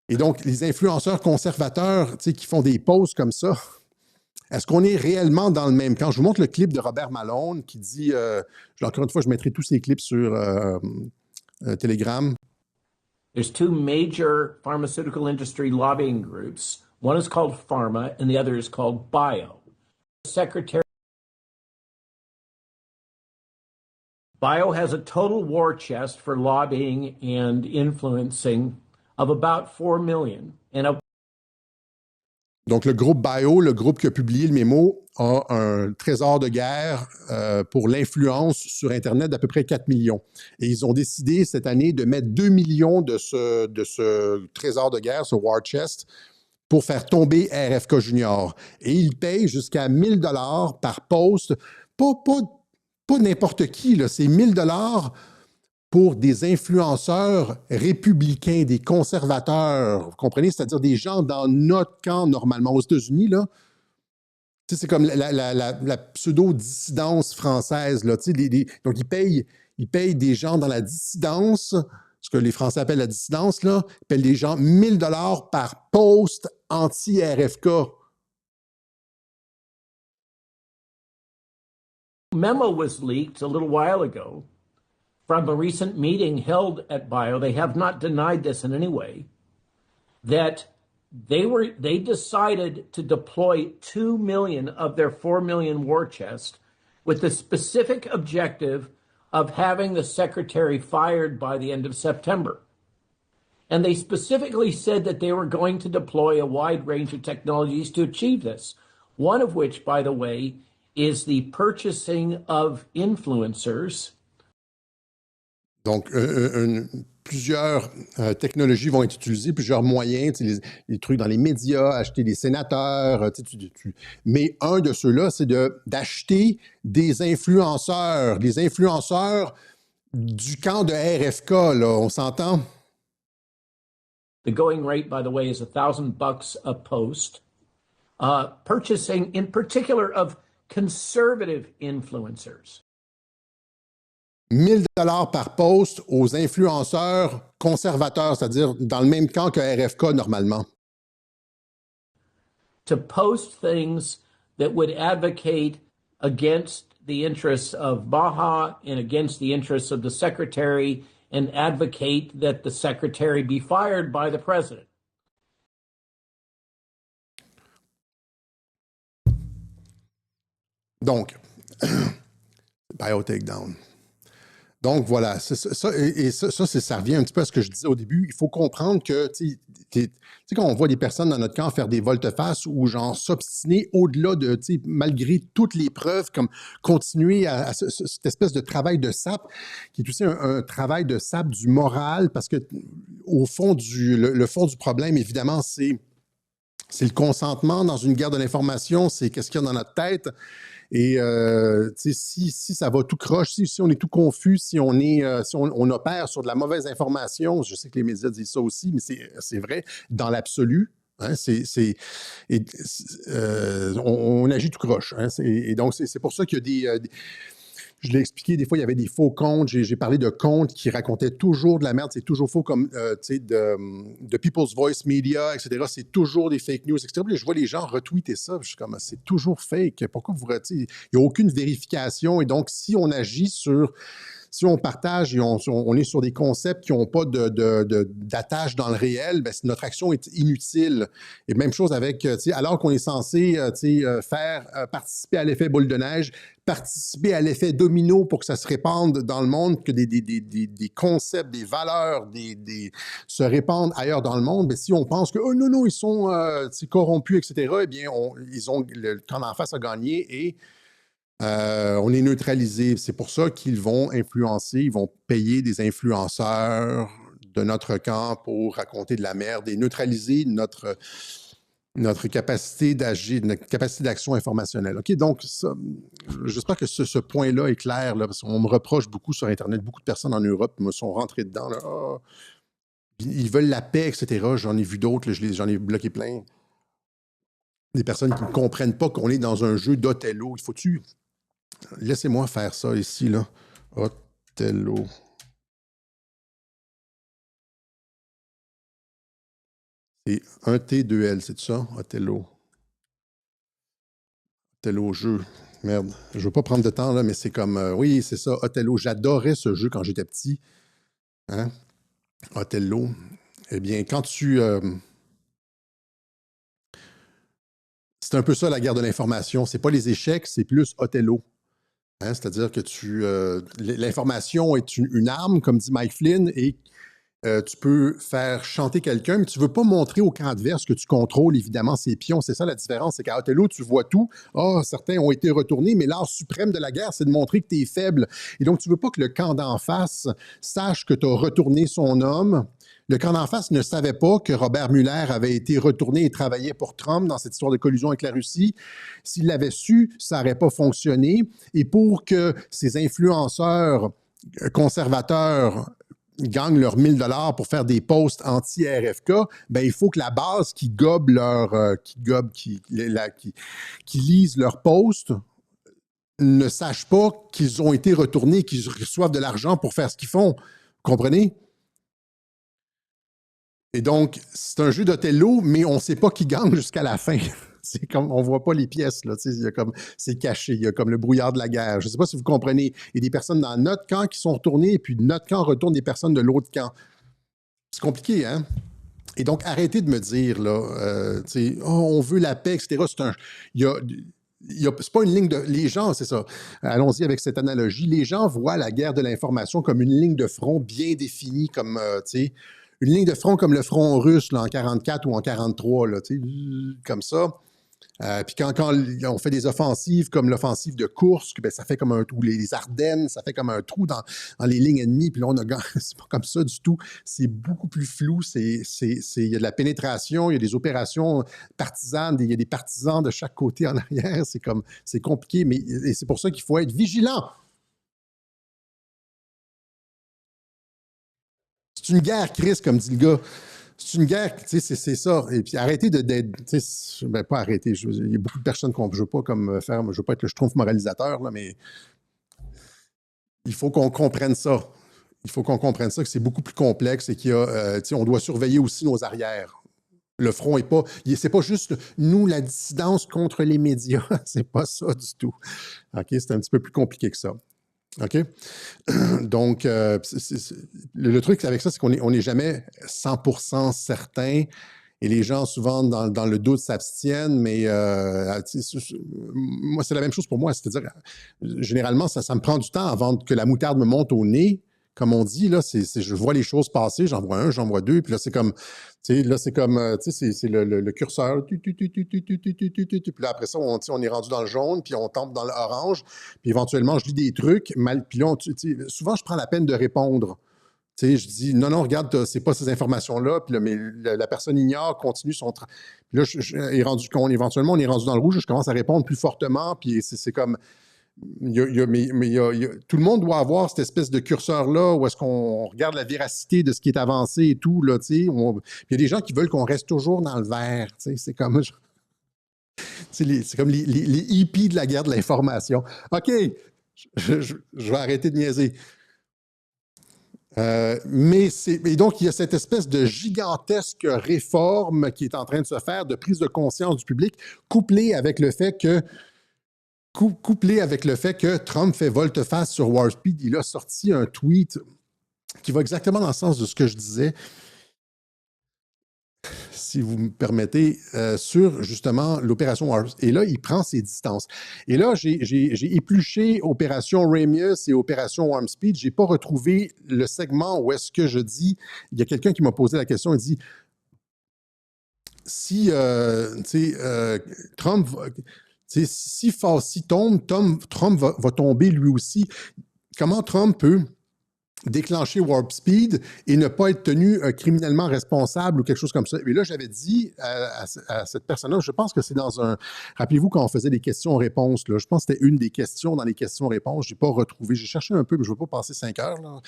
Et donc, les influenceurs conservateurs, qui font des posts comme ça, est-ce qu'on est réellement dans le même camp? Je vous montre le clip de Robert Malone qui dit, encore une fois, je mettrai tous ces clips sur Telegram. There's two major pharmaceutical industry lobbying groups. One is called Pharma and the other is called Bio. Bio has a total war chest for lobbying and influencing of about 4 million. Donc, le groupe Bio, le groupe qui a publié le mémo, a un trésor de guerre pour l'influence sur Internet d'à peu près 4 millions. Et ils ont décidé cette année de mettre 2 millions de ce trésor de guerre, ce war chest, pour faire tomber RFK Junior. Et ils payent jusqu'à $1,000 par post. Pas n'importe qui, là, c'est $1,000 pour des influenceurs républicains, des conservateurs, vous comprenez? C'est-à-dire des gens dans notre camp, normalement, aux États-Unis, là. Tu sais, c'est comme la pseudo-dissidence française, là. Tu sais, donc, ils payent des gens dans la dissidence, ce que les Français appellent la dissidence, là. Ils payent des gens $1,000 par post anti-RFK. memo was leaked a little while ago from a recent meeting held at Bio. They have not denied this in any way, that they decided to deploy 2 million of their 4 million war chest with the specific objective of having the secretary fired by the end of September. And they specifically said that they were going to deploy a wide range of technologies to achieve this. One of which, by the way, is the purchasing of influencers. Donc, plusieurs technologies vont être utilisées, plusieurs moyens, les trucs dans les médias, acheter des sénateurs, mais un de ceux-là, c'est d'acheter des influenceurs, les influenceurs du camp de RFK, là, on s'entend? The going rate, by the way, is $1,000 a post. Purchasing, in particular, of conservative influencers. 1 000 $ par poste aux influenceurs conservateurs, c'est-à-dire dans le même camp que RFK normalement. To post things that would advocate against the interests of Baja and against the interests of the secretary and advocate that the secretary be fired by the president. Donc, bio takedown. Donc, voilà, ça revient un petit peu à ce que je disais au début. Il faut comprendre que, tu sais, quand on voit des personnes dans notre camp faire des volte-face ou genre s'obstiner au-delà de, tu sais, malgré toutes les preuves, comme continuer à cette espèce de travail de sape, qui est aussi un travail de sape du moral, parce que, au fond, le fond du problème, évidemment, c'est le consentement dans une guerre de l'information, c'est qu'est-ce qu'il y a dans notre tête. Et si ça va tout croche, si on est tout confus, si on opère sur de la mauvaise information, je sais que les médias disent ça aussi, mais c'est vrai dans l'absolu. Hein, on agit tout croche. Hein, et donc, c'est pour ça qu'il y a je l'ai expliqué, des fois, il y avait des faux comptes. J'ai parlé de comptes qui racontaient toujours de la merde. C'est toujours faux, comme de People's Voice Media, etc. C'est toujours des fake news, etc. Puis je vois les gens retweeter ça. Je suis comme, c'est toujours fake. Pourquoi vous retirez? Il n'y a aucune vérification. Et donc, si on agit si on partage et on est sur des concepts qui n'ont pas d'attache dans le réel, ben, notre action est inutile. Et même chose avec, alors qu'on est censé faire participer à l'effet boule de neige, participer à l'effet domino pour que ça se répande dans le monde, que des concepts, des valeurs se répandent ailleurs dans le monde, mais si on pense que, oh non, ils sont corrompus, etc., eh bien, ils ont le camp d'en face a gagné et on est neutralisé. C'est pour ça qu'ils vont influencer, ils vont payer des influenceurs de notre camp pour raconter de la merde et neutraliser notre capacité d'agir, notre capacité d'action informationnelle. OK, donc, j'espère que ce point-là est clair, là, parce qu'on me reproche beaucoup sur Internet, beaucoup de personnes en Europe me sont rentrées dedans. Là, ils veulent la paix, etc. J'en ai vu d'autres, j'en ai bloqué plein. Des personnes qui ne comprennent pas qu'on est dans un jeu d'Othello. Il faut-tu... Laissez-moi faire ça ici, là. Othello. C'est un T, 2 L, c'est ça? Othello. Othello jeu. Merde. Je ne veux pas prendre de temps, là, mais c'est comme... oui, c'est ça, Othello. J'adorais ce jeu quand j'étais petit. Hein? Othello. Eh bien, quand tu... c'est un peu ça, la guerre de l'information. C'est pas les échecs, c'est plus Othello. Hein? C'est-à-dire que l'information est une arme, comme dit Mike Flynn, et tu peux faire chanter quelqu'un, mais tu ne veux pas montrer au camp adverse que tu contrôles, évidemment, ses pions. C'est ça la différence, c'est qu'à Othello, tu vois tout. Certains ont été retournés, mais l'art suprême de la guerre, c'est de montrer que tu es faible. Et donc, tu ne veux pas que le camp d'en face sache que tu as retourné son homme. Le camp d'en face ne savait pas que Robert Mueller avait été retourné et travaillait pour Trump dans cette histoire de collusion avec la Russie. S'il l'avait su, ça n'aurait pas fonctionné. Et pour que ces influenceurs conservateurs gagnent leurs 1 000 $ pour faire des posts anti-RFK, ben il faut que la base qui lise leurs posts ne sache pas qu'ils ont été retournés, qu'ils reçoivent de l'argent pour faire ce qu'ils font. Vous comprenez? Et donc, c'est un jeu d'Othello, mais on ne sait pas qui gagne jusqu'à la fin. C'est comme, on voit pas les pièces, là, tu sais, il y a comme, c'est caché, il y a comme le brouillard de la guerre. Je sais pas si vous comprenez. Il y a des personnes dans notre camp qui sont retournées, et puis de notre camp retournent des personnes de l'autre camp. C'est compliqué, hein? Et donc, arrêtez de me dire, là, tu sais, oh, on veut la paix, etc. C'est pas une ligne de... Les gens, c'est ça. Allons-y avec cette analogie. Les gens voient la guerre de l'information comme une ligne de front bien définie, comme, tu sais, une ligne de front comme le front russe, là, en 44 ou en 43, là, tu sais, comme ça. Puis quand on fait des offensives comme l'offensive de Kursk, ben ça fait comme un trou. Les Ardennes, ça fait comme un trou dans les lignes ennemies. Puis là, c'est pas comme ça du tout. C'est beaucoup plus flou. Il y a de la pénétration, il y a des opérations partisanes, il y a des partisans de chaque côté en arrière. C'est compliqué, mais et c'est pour ça qu'il faut être vigilant. C'est une guerre, Chris, comme dit le gars. C'est une guerre, tu sais, c'est ça. Et puis arrêtez d'être, tu sais, ben pas arrêter. Il y a beaucoup de personnes qu'on ne veut pas comme faire, je veux pas être le schtroumpf moralisateur, là, mais il faut qu'on comprenne ça. Il faut qu'on comprenne ça, que c'est beaucoup plus complexe et qu'il y a, tu sais, on doit surveiller aussi nos arrières. Le front est pas, c'est pas juste nous, la dissidence contre les médias. C'est pas ça du tout. OK? C'est un petit peu plus compliqué que ça. OK? Donc, le truc avec ça, c'est qu'on n'est jamais 100% certain et les gens, souvent, dans le doute, s'abstiennent, mais moi, c'est la même chose pour moi. C'est-à-dire, généralement, ça me prend du temps avant que la moutarde me monte au nez. Comme on dit, là, je vois les choses passer, j'en vois un, j'en vois deux, puis là, c'est comme, c'est le curseur, puis là, après ça, on est rendu dans le jaune, puis on tombe dans l'orange, puis éventuellement, je lis des trucs, puis là, souvent, je prends la peine de répondre. Tu sais, je dis, non, regarde, c'est pas ces informations-là, puis là, mais la personne ignore, continue son travail. Puis là, éventuellement, on est rendu dans le rouge, je commence à répondre plus fortement, puis c'est comme... tout le monde doit avoir cette espèce de curseur-là où est-ce qu'on regarde la véracité de ce qui est avancé et tout, là, tu sais. Il y a des gens qui veulent qu'on reste toujours dans le vert, tu sais. C'est comme... c'est comme les hippies de la guerre de l'information. OK, je vais arrêter de niaiser. Et donc, il y a cette espèce de gigantesque réforme qui est en train de se faire, de prise de conscience du public, couplée avec le fait que Trump fait volte-face sur Warspeed. Il a sorti un tweet qui va exactement dans le sens de ce que je disais, si vous me permettez, sur justement l'opération Warspeed. Et là, il prend ses distances. Et là, j'ai épluché Opération Ramius et Opération Warspeed. Je n'ai pas retrouvé le segment où est-ce que je dis, il y a quelqu'un qui m'a posé la question, il dit, si Trump... Si Fauci tombe, Trump va tomber lui aussi. Comment Trump peut déclencher Warp Speed et ne pas être tenu criminellement responsable ou quelque chose comme ça? Et là, j'avais dit à cette personne-là, je pense que c'est dans un... Rappelez-vous quand on faisait des questions-réponses, là, je pense que c'était une des questions dans les questions-réponses, je n'ai pas retrouvé, j'ai cherché un peu, mais je ne veux pas passer 5 heures, là.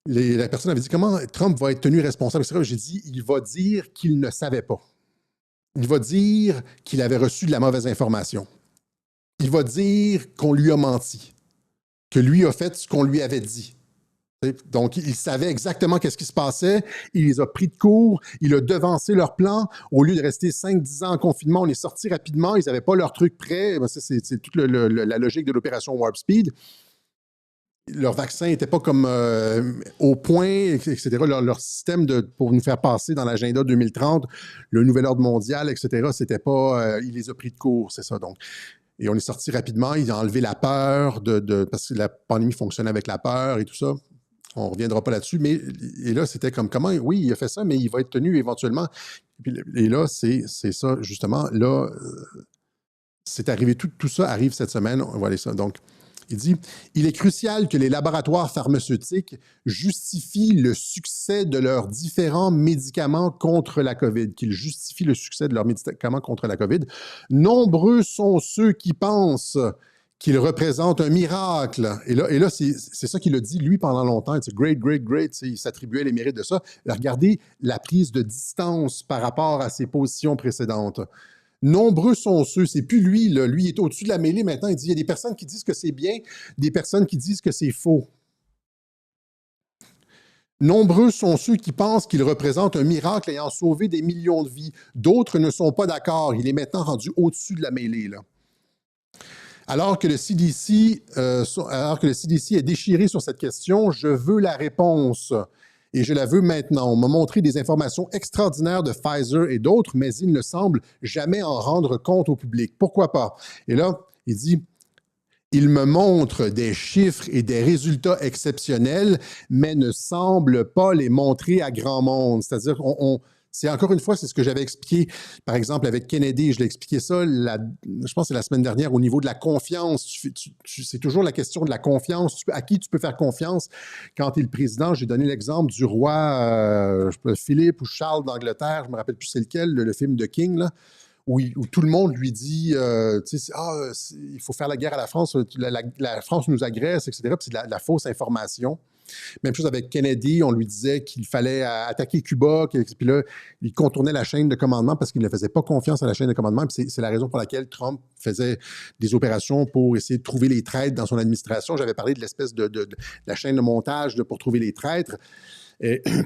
La personne avait dit, comment Trump va être tenu responsable? J'ai dit, il va dire qu'il ne savait pas. Il va dire qu'il avait reçu de la mauvaise information. Il va dire qu'on lui a menti, que lui a fait ce qu'on lui avait dit. Donc, il savait exactement qu'est-ce qui se passait. Il les a pris de court. Il a devancé leur plan. Au lieu de rester 5-10 ans en confinement, on est sorti rapidement. Ils n'avaient pas leur truc prêt. C'est toute la logique de l'opération Warp Speed. Leur vaccin n'était pas comme au point, etc. Leur système pour nous faire passer dans l'agenda 2030, le nouvel ordre mondial, etc., c'était pas... il les a pris de court, c'est ça. Donc, et on est sorti rapidement. Ils ont enlevé la peur, parce que la pandémie fonctionnait avec la peur et tout ça. On ne reviendra pas là-dessus. Et là, c'était comme comment... Oui, il a fait ça, mais il va être tenu éventuellement. Et là, c'est ça, justement. Là, c'est arrivé. Tout ça arrive cette semaine. On va aller ça. Donc... Il dit « Il est crucial que les laboratoires pharmaceutiques justifient le succès de leurs différents médicaments contre la COVID, qu'ils justifient le succès de leurs médicaments contre la COVID. Nombreux sont ceux qui pensent qu'ils représentent un miracle. » Et là c'est ça qu'il a dit, lui, pendant longtemps. C'est great, great, great. Il s'attribuait les mérites de ça. Regardez la prise de distance par rapport à ses positions précédentes. Nombreux sont ceux, c'est plus lui, là. Lui, il est au-dessus de la mêlée maintenant. Il dit, il y a des personnes qui disent que c'est bien, des personnes qui disent que c'est faux. Nombreux sont ceux qui pensent qu'il représente un miracle ayant sauvé des millions de vies. D'autres ne sont pas d'accord. Il est maintenant rendu au-dessus de la mêlée, là. Alors que le CDC est déchiré sur cette question, je veux la réponse. Et je la veux maintenant. On m'a montré des informations extraordinaires de Pfizer et d'autres, mais il ne semble jamais en rendre compte au public. Pourquoi pas? Et là, il dit, il me montre des chiffres et des résultats exceptionnels, mais ne semble pas les montrer à grand monde. C'est-à-dire, c'est encore une fois, c'est ce que j'avais expliqué, par exemple, avec Kennedy. Je l'ai expliqué ça, je pense que c'est la semaine dernière, au niveau de la confiance. C'est toujours la question de la confiance. À qui tu peux faire confiance quand tu es le président? J'ai donné l'exemple du roi Philippe ou Charles d'Angleterre, je ne me rappelle plus c'est lequel, le film de King, là, où tout le monde lui dit il faut faire la guerre à la France, la France nous agresse, etc. Puis c'est de la fausse information. Même chose avec Kennedy, on lui disait qu'il fallait attaquer Cuba, puis là, il contournait la chaîne de commandement parce qu'il ne faisait pas confiance à la chaîne de commandement. Puis c'est la raison pour laquelle Trump faisait des opérations pour essayer de trouver les traîtres dans son administration. J'avais parlé de l'espèce de la chaîne de montage pour trouver les traîtres.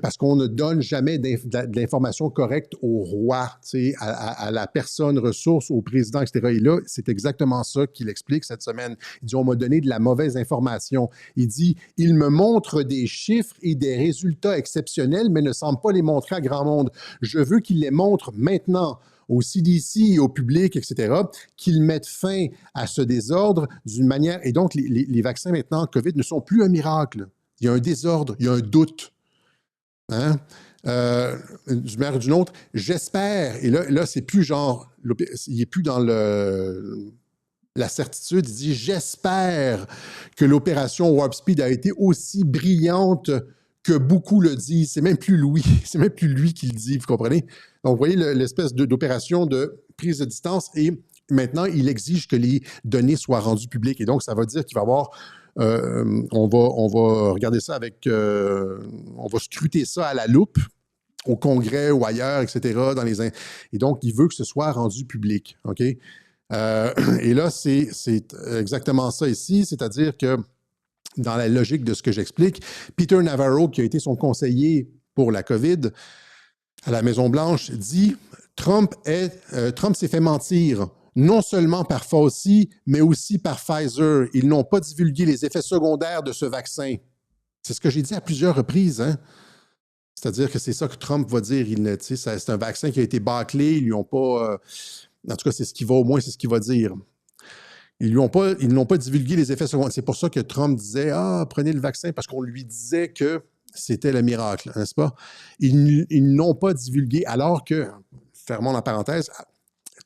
Parce qu'on ne donne jamais de l'information correcte au roi, à la personne ressource, au président, etc. Et là, c'est exactement ça qu'il explique cette semaine. Il dit, on m'a donné de la mauvaise information. Il dit, il me montre des chiffres et des résultats exceptionnels, mais ne semble pas les montrer à grand monde. Je veux qu'il les montre maintenant au CDC et au public, etc., qu'ils mettent fin à ce désordre d'une manière... Et donc, les vaccins maintenant, COVID, ne sont plus un miracle. Il y a un désordre, il y a un doute. Hein? Du maire d'une autre, j'espère, et là c'est plus genre, il n'est plus dans la certitude, il dit j'espère que l'opération Warp Speed a été aussi brillante que beaucoup le disent. C'est même plus lui qui le dit, vous comprenez? Donc, vous voyez l'espèce d'opération de prise de distance et maintenant, il exige que les données soient rendues publiques. Et donc, ça va dire qu'il va y avoir on va regarder ça on va scruter ça à la loupe au Congrès ou ailleurs, etc. Et donc, il veut que ce soit rendu public. OK? Et là, c'est exactement ça ici, c'est-à-dire que dans la logique de ce que j'explique, Peter Navarro, qui a été son conseiller pour la COVID à la Maison-Blanche, dit Trump s'est fait mentir. Non seulement par Fauci, mais aussi par Pfizer. Ils n'ont pas divulgué les effets secondaires de ce vaccin. C'est ce que j'ai dit à plusieurs reprises. Hein? C'est-à-dire que c'est ça que Trump va dire. C'est un vaccin qui a été bâclé. Ils lui ont pas... en tout cas, c'est ce qu'il va dire. Ils n'ont pas divulgué les effets secondaires. C'est pour ça que Trump disait « Ah, prenez le vaccin » parce qu'on lui disait que c'était le miracle, n'est-ce pas? Ils n'ont pas divulgué alors que, fermons la parenthèse,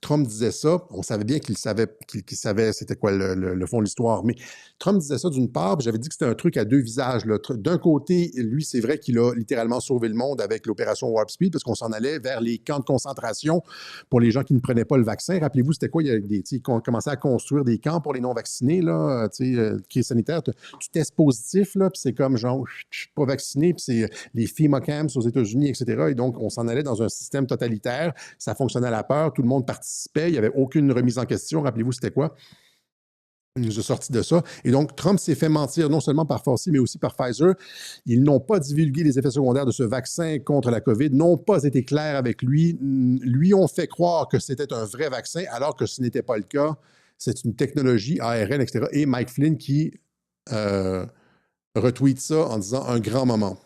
Trump disait ça, on savait bien qu'il savait c'était quoi le fond de l'histoire, mais Trump disait ça d'une part, puis j'avais dit que c'était un truc à deux visages. D'un côté, lui, c'est vrai qu'il a littéralement sauvé le monde avec l'opération Warp Speed, parce qu'on s'en allait vers les camps de concentration pour les gens qui ne prenaient pas le vaccin. Rappelez-vous, c'était quoi? Ils commençaient à construire des camps pour les non-vaccinés, là, crise sanitaire. Tu testes positif, là, puis c'est comme genre, je suis pas vacciné, puis c'est les FEMA camps aux États-Unis, etc. Et donc, on s'en allait dans un système totalitaire. Ça fonctionnait à la peur, tout le monde participait. Il n'y avait aucune remise en question. Rappelez-vous, c'était quoi? Il nous a sorti de ça. Et donc, Trump s'est fait mentir non seulement par Fauci, mais aussi par Pfizer. Ils n'ont pas divulgué les effets secondaires de ce vaccin contre la COVID, n'ont pas été clairs avec lui, lui ont fait croire que c'était un vrai vaccin, alors que ce n'était pas le cas. C'est une technologie ARN, etc. Et Mike Flynn qui retweet ça en disant un grand moment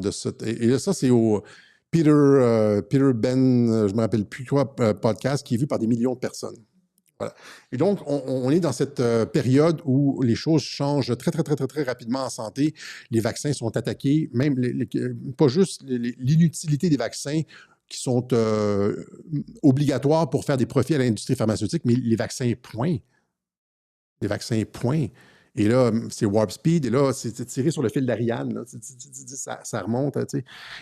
de ça. Et là, ça, c'est au Peter Ben, je ne me rappelle plus quoi, podcast qui est vu par des millions de personnes. Voilà. Et donc, on est dans cette période où les choses changent très, très, très, très, très rapidement en santé. Les vaccins sont attaqués, même pas juste l'inutilité des vaccins qui sont obligatoires pour faire des profits à l'industrie pharmaceutique, mais les vaccins, point. Les vaccins, point. Et là, c'est Warp Speed, et là, c'est tiré sur le fil d'Ariane. Ça remonte.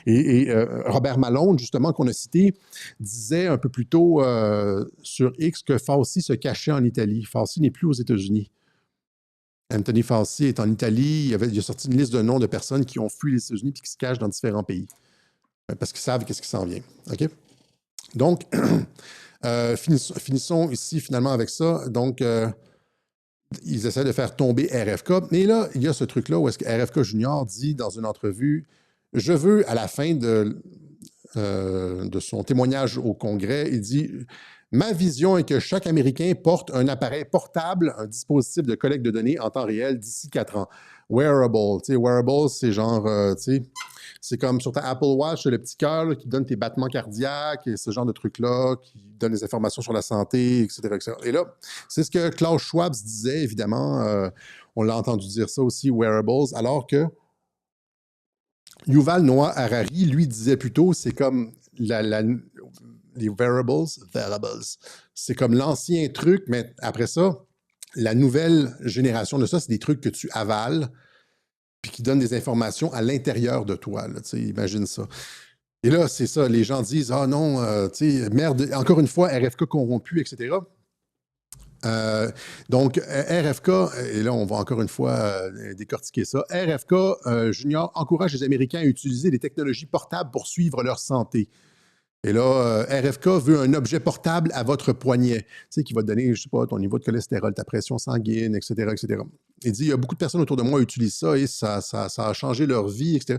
Et Robert Malone, justement, qu'on a cité, disait un peu plus tôt sur X que Fauci se cachait en Italie. Fauci n'est plus aux États-Unis. Anthony Fauci est en Italie. Il a sorti une liste de noms de personnes qui ont fui les États-Unis et qui se cachent dans différents pays. Parce qu'ils savent qu'est-ce qui s'en vient. OK? Donc, finissons ici, finalement, avec ça. Donc... ils essaient de faire tomber RFK. Mais là, il y a ce truc-là où est-ce que RFK Junior dit dans une entrevue je veux, à la fin de son témoignage au Congrès, il dit « Ma vision est que chaque Américain porte un appareil portable, un dispositif de collecte de données en temps réel d'ici 4 ans. » Wearable, tu sais, wearable, c'est genre, tu sais, c'est comme sur ta Apple Watch, le petit cœur qui donne tes battements cardiaques et ce genre de trucs-là, qui donne des informations sur la santé, etc., etc. Et là, c'est ce que Klaus Schwab disait, évidemment. On l'a entendu dire ça aussi, wearables, alors que Yuval Noah Harari, lui, disait plutôt, c'est comme les wearables, c'est comme l'ancien truc, mais après ça, la nouvelle génération de ça, c'est des trucs que tu avales puis qui donnent des informations à l'intérieur de toi. Là, imagine ça. Et là, c'est ça, les gens disent « Ah non, merde, encore une fois, RFK corrompu, etc. » Donc, RFK, et là, on va encore une fois décortiquer ça. RFK Junior encourage les Américains à utiliser des technologies portables pour suivre leur santé. Et là, RFK veut un objet portable à votre poignet, tu sais, qui va te donner, je sais pas, ton niveau de cholestérol, ta pression sanguine, etc., etc. Il dit, il y a beaucoup de personnes autour de moi qui utilisent ça et ça a changé leur vie, etc.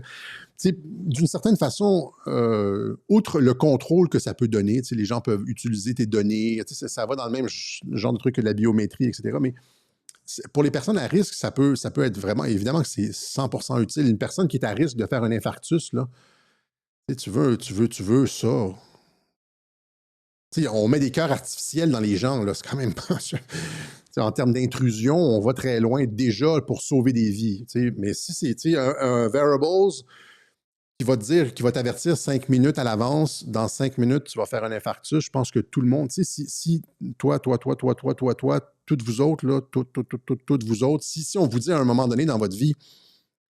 Tu sais, d'une certaine façon, outre le contrôle que ça peut donner, tu sais, les gens peuvent utiliser tes données, tu sais, ça va dans le même genre de truc que la biométrie, etc. Mais pour les personnes à risque, ça peut être vraiment, évidemment que c'est 100% utile. Une personne qui est à risque de faire un infarctus, là, tu veux ça. T'sais, on met des cœurs artificiels dans les gens, là, c'est quand même pas... En termes d'intrusion, on va très loin déjà pour sauver des vies. Mais si c'est un wearables qui va te dire, qui va t'avertir 5 minutes à l'avance, dans 5 minutes, tu vas faire un infarctus, je pense que tout le monde, si toi, toutes vous autres, là, toutes vous autres, si on vous dit à un moment donné dans votre vie,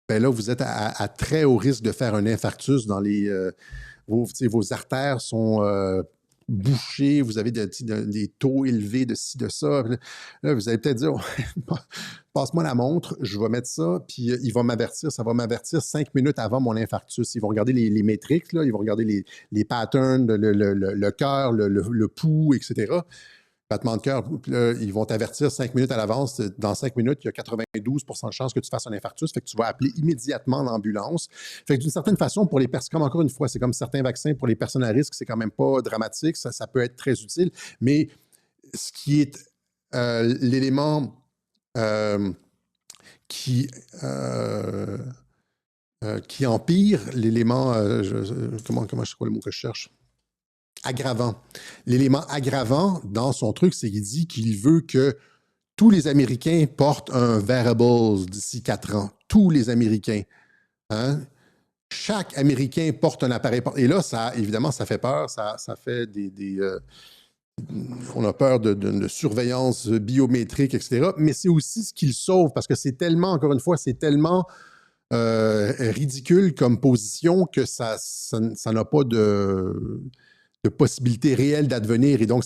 ben là, vous êtes à très haut risque de faire un infarctus dans les... vos artères sont bouchées, vous avez des taux élevés de ci, de ça. Là, vous allez peut-être dire, passe-moi la montre, je vais mettre ça, puis il va m'avertir, ça va m'avertir 5 minutes avant mon infarctus. Ils vont regarder les métriques, là, ils vont regarder les patterns, le cœur, le pouls, etc. Battement de cœur, là, ils vont t'avertir 5 minutes à l'avance. Dans 5 minutes, il y a 92% de chances que tu fasses un infarctus. Fait que tu vas appeler immédiatement l'ambulance. Fait que d'une certaine façon, pour les personnes, comme encore une fois, c'est comme certains vaccins pour les personnes à risque, c'est quand même pas dramatique. Ça peut être très utile. Mais ce qui est l'élément qui empire, l'élément, comment c'est quoi le mot que je cherche? Aggravant. L'élément aggravant dans son truc, c'est qu'il dit qu'il veut que tous les Américains portent un wearable d'ici 4 ans. Tous les Américains. Hein? Chaque Américain porte un appareil. Et là, évidemment, ça fait peur. Ça fait on a peur de surveillance biométrique, etc. Mais c'est aussi ce qu'il sauve parce que c'est tellement, encore une fois, c'est tellement ridicule comme position que ça n'a pas de possibilités réelles d'advenir. Et donc,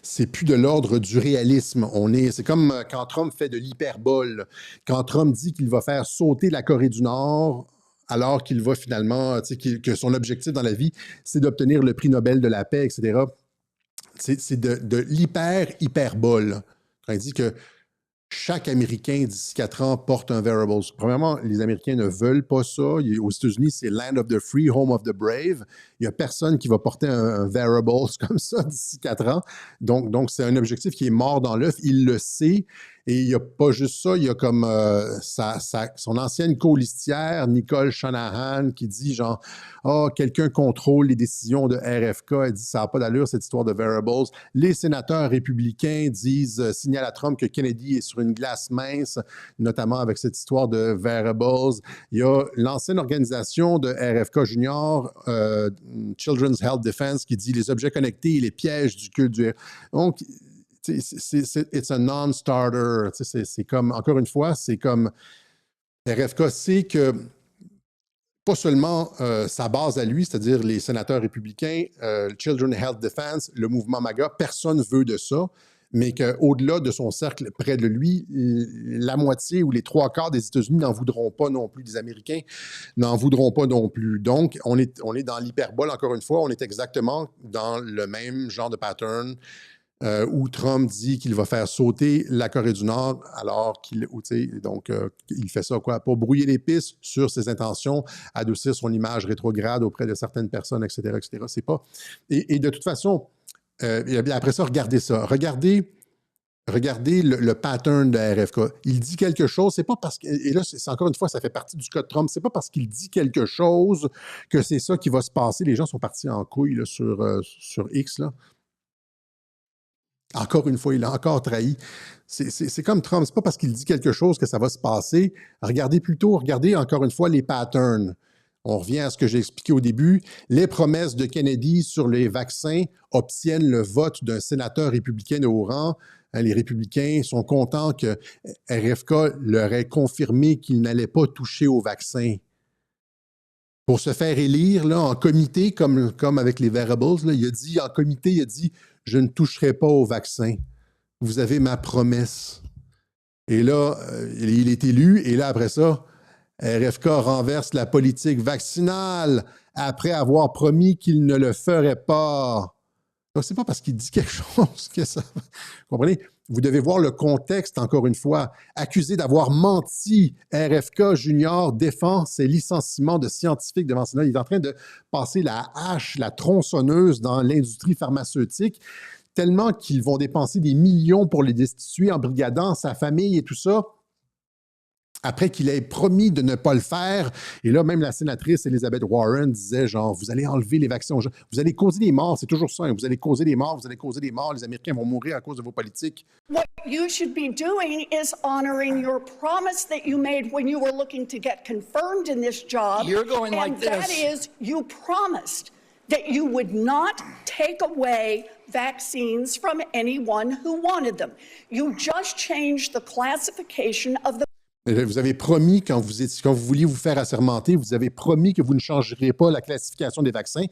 c'est plus de l'ordre du réalisme. C'est comme quand Trump fait de l'hyperbole. Quand Trump dit qu'il va faire sauter la Corée du Nord, alors qu'il va finalement, que son objectif dans la vie, c'est d'obtenir le prix Nobel de la paix, etc. C'est de l'hyperbole. Quand il dit que chaque Américain d'ici 4 ans porte un wearable. Premièrement, les Américains ne veulent pas ça. Aux États-Unis, c'est Land of the Free, Home of the Brave. Il n'y a personne qui va porter un wearable comme ça d'ici 4 ans. Donc, c'est un objectif qui est mort dans l'œuf. Il le sait. Et il n'y a pas juste ça, il y a comme son ancienne colistière, Nicole Shanahan, qui dit genre « Ah, quelqu'un contrôle les décisions de RFK. » Elle dit « Ça n'a pas d'allure, cette histoire de wearables. » Les sénateurs républicains disent, signalent à Trump que Kennedy est sur une glace mince, notamment avec cette histoire de wearables. Il y a l'ancienne organisation de RFK Junior, Children's Health Defense, qui dit « Les objets connectés et les pièges du culte du... » Donc, it's a non-starter. C'est comme, encore une fois, c'est comme RFK sait que pas seulement sa base à lui, c'est-à-dire les sénateurs républicains, Children's Health Defense, le mouvement MAGA, personne ne veut de ça, mais qu'au-delà de son cercle près de lui, la moitié ou les 3/4 des États-Unis n'en voudront pas non plus, des Américains n'en voudront pas non plus. Donc, on est dans l'hyperbole, encore une fois, on est exactement dans le même genre de pattern où Trump dit qu'il va faire sauter la Corée du Nord, alors qu'il il fait ça quoi, pour brouiller les pistes sur ses intentions, adoucir son image rétrograde auprès de certaines personnes, etc., etc. C'est pas... Et de toute façon, après ça, regardez ça. Regardez le pattern de RFK. Il dit quelque chose, c'est pas parce que... Et là, c'est encore une fois, ça fait partie du cas de Trump. C'est pas parce qu'il dit quelque chose que c'est ça qui va se passer. Les gens sont partis en couille là, sur X, là. Encore une fois, il a encore trahi. C'est comme Trump, c'est pas parce qu'il dit quelque chose que ça va se passer. Regardez encore une fois les patterns. On revient à ce que j'ai expliqué au début. Les promesses de Kennedy sur les vaccins obtiennent le vote d'un sénateur républicain de haut rang. Les républicains sont contents que RFK leur ait confirmé qu'il n'allait pas toucher aux vaccins. Pour se faire élire là, en comité, comme avec les variables, là, il a dit en comité, je ne toucherai pas au vaccin. Vous avez ma promesse. Et là, il est élu, et là, après ça, RFK renverse la politique vaccinale après avoir promis qu'il ne le ferait pas. Donc, c'est pas parce qu'il dit quelque chose que ça... Vous comprenez? Vous devez voir le contexte, encore une fois. Accusé d'avoir menti, RFK Junior défend ses licenciements de scientifiques devant le Sénat. Il est en train de passer la hache, la tronçonneuse dans l'industrie pharmaceutique, tellement qu'ils vont dépenser des millions pour les destituer en brigadant sa famille et tout ça, après qu'il ait promis de ne pas le faire. Et là, même la sénatrice Elizabeth Warren disait genre, vous allez enlever les vaccins aux gens, vous allez causer des morts, c'est toujours ça, hein, vous allez causer des morts, les Américains vont mourir à cause de vos politiques. What you should be doing is honoring your promise that you made when you were looking to get confirmed in this job. You're going like and that this. is, you promised that you would not take away vaccines from anyone who wanted them. You just changed the classification of the... Vous avez promis, quand vous vouliez vous faire assermenter, vous avez promis que vous ne changeriez pas la classification des vaccins.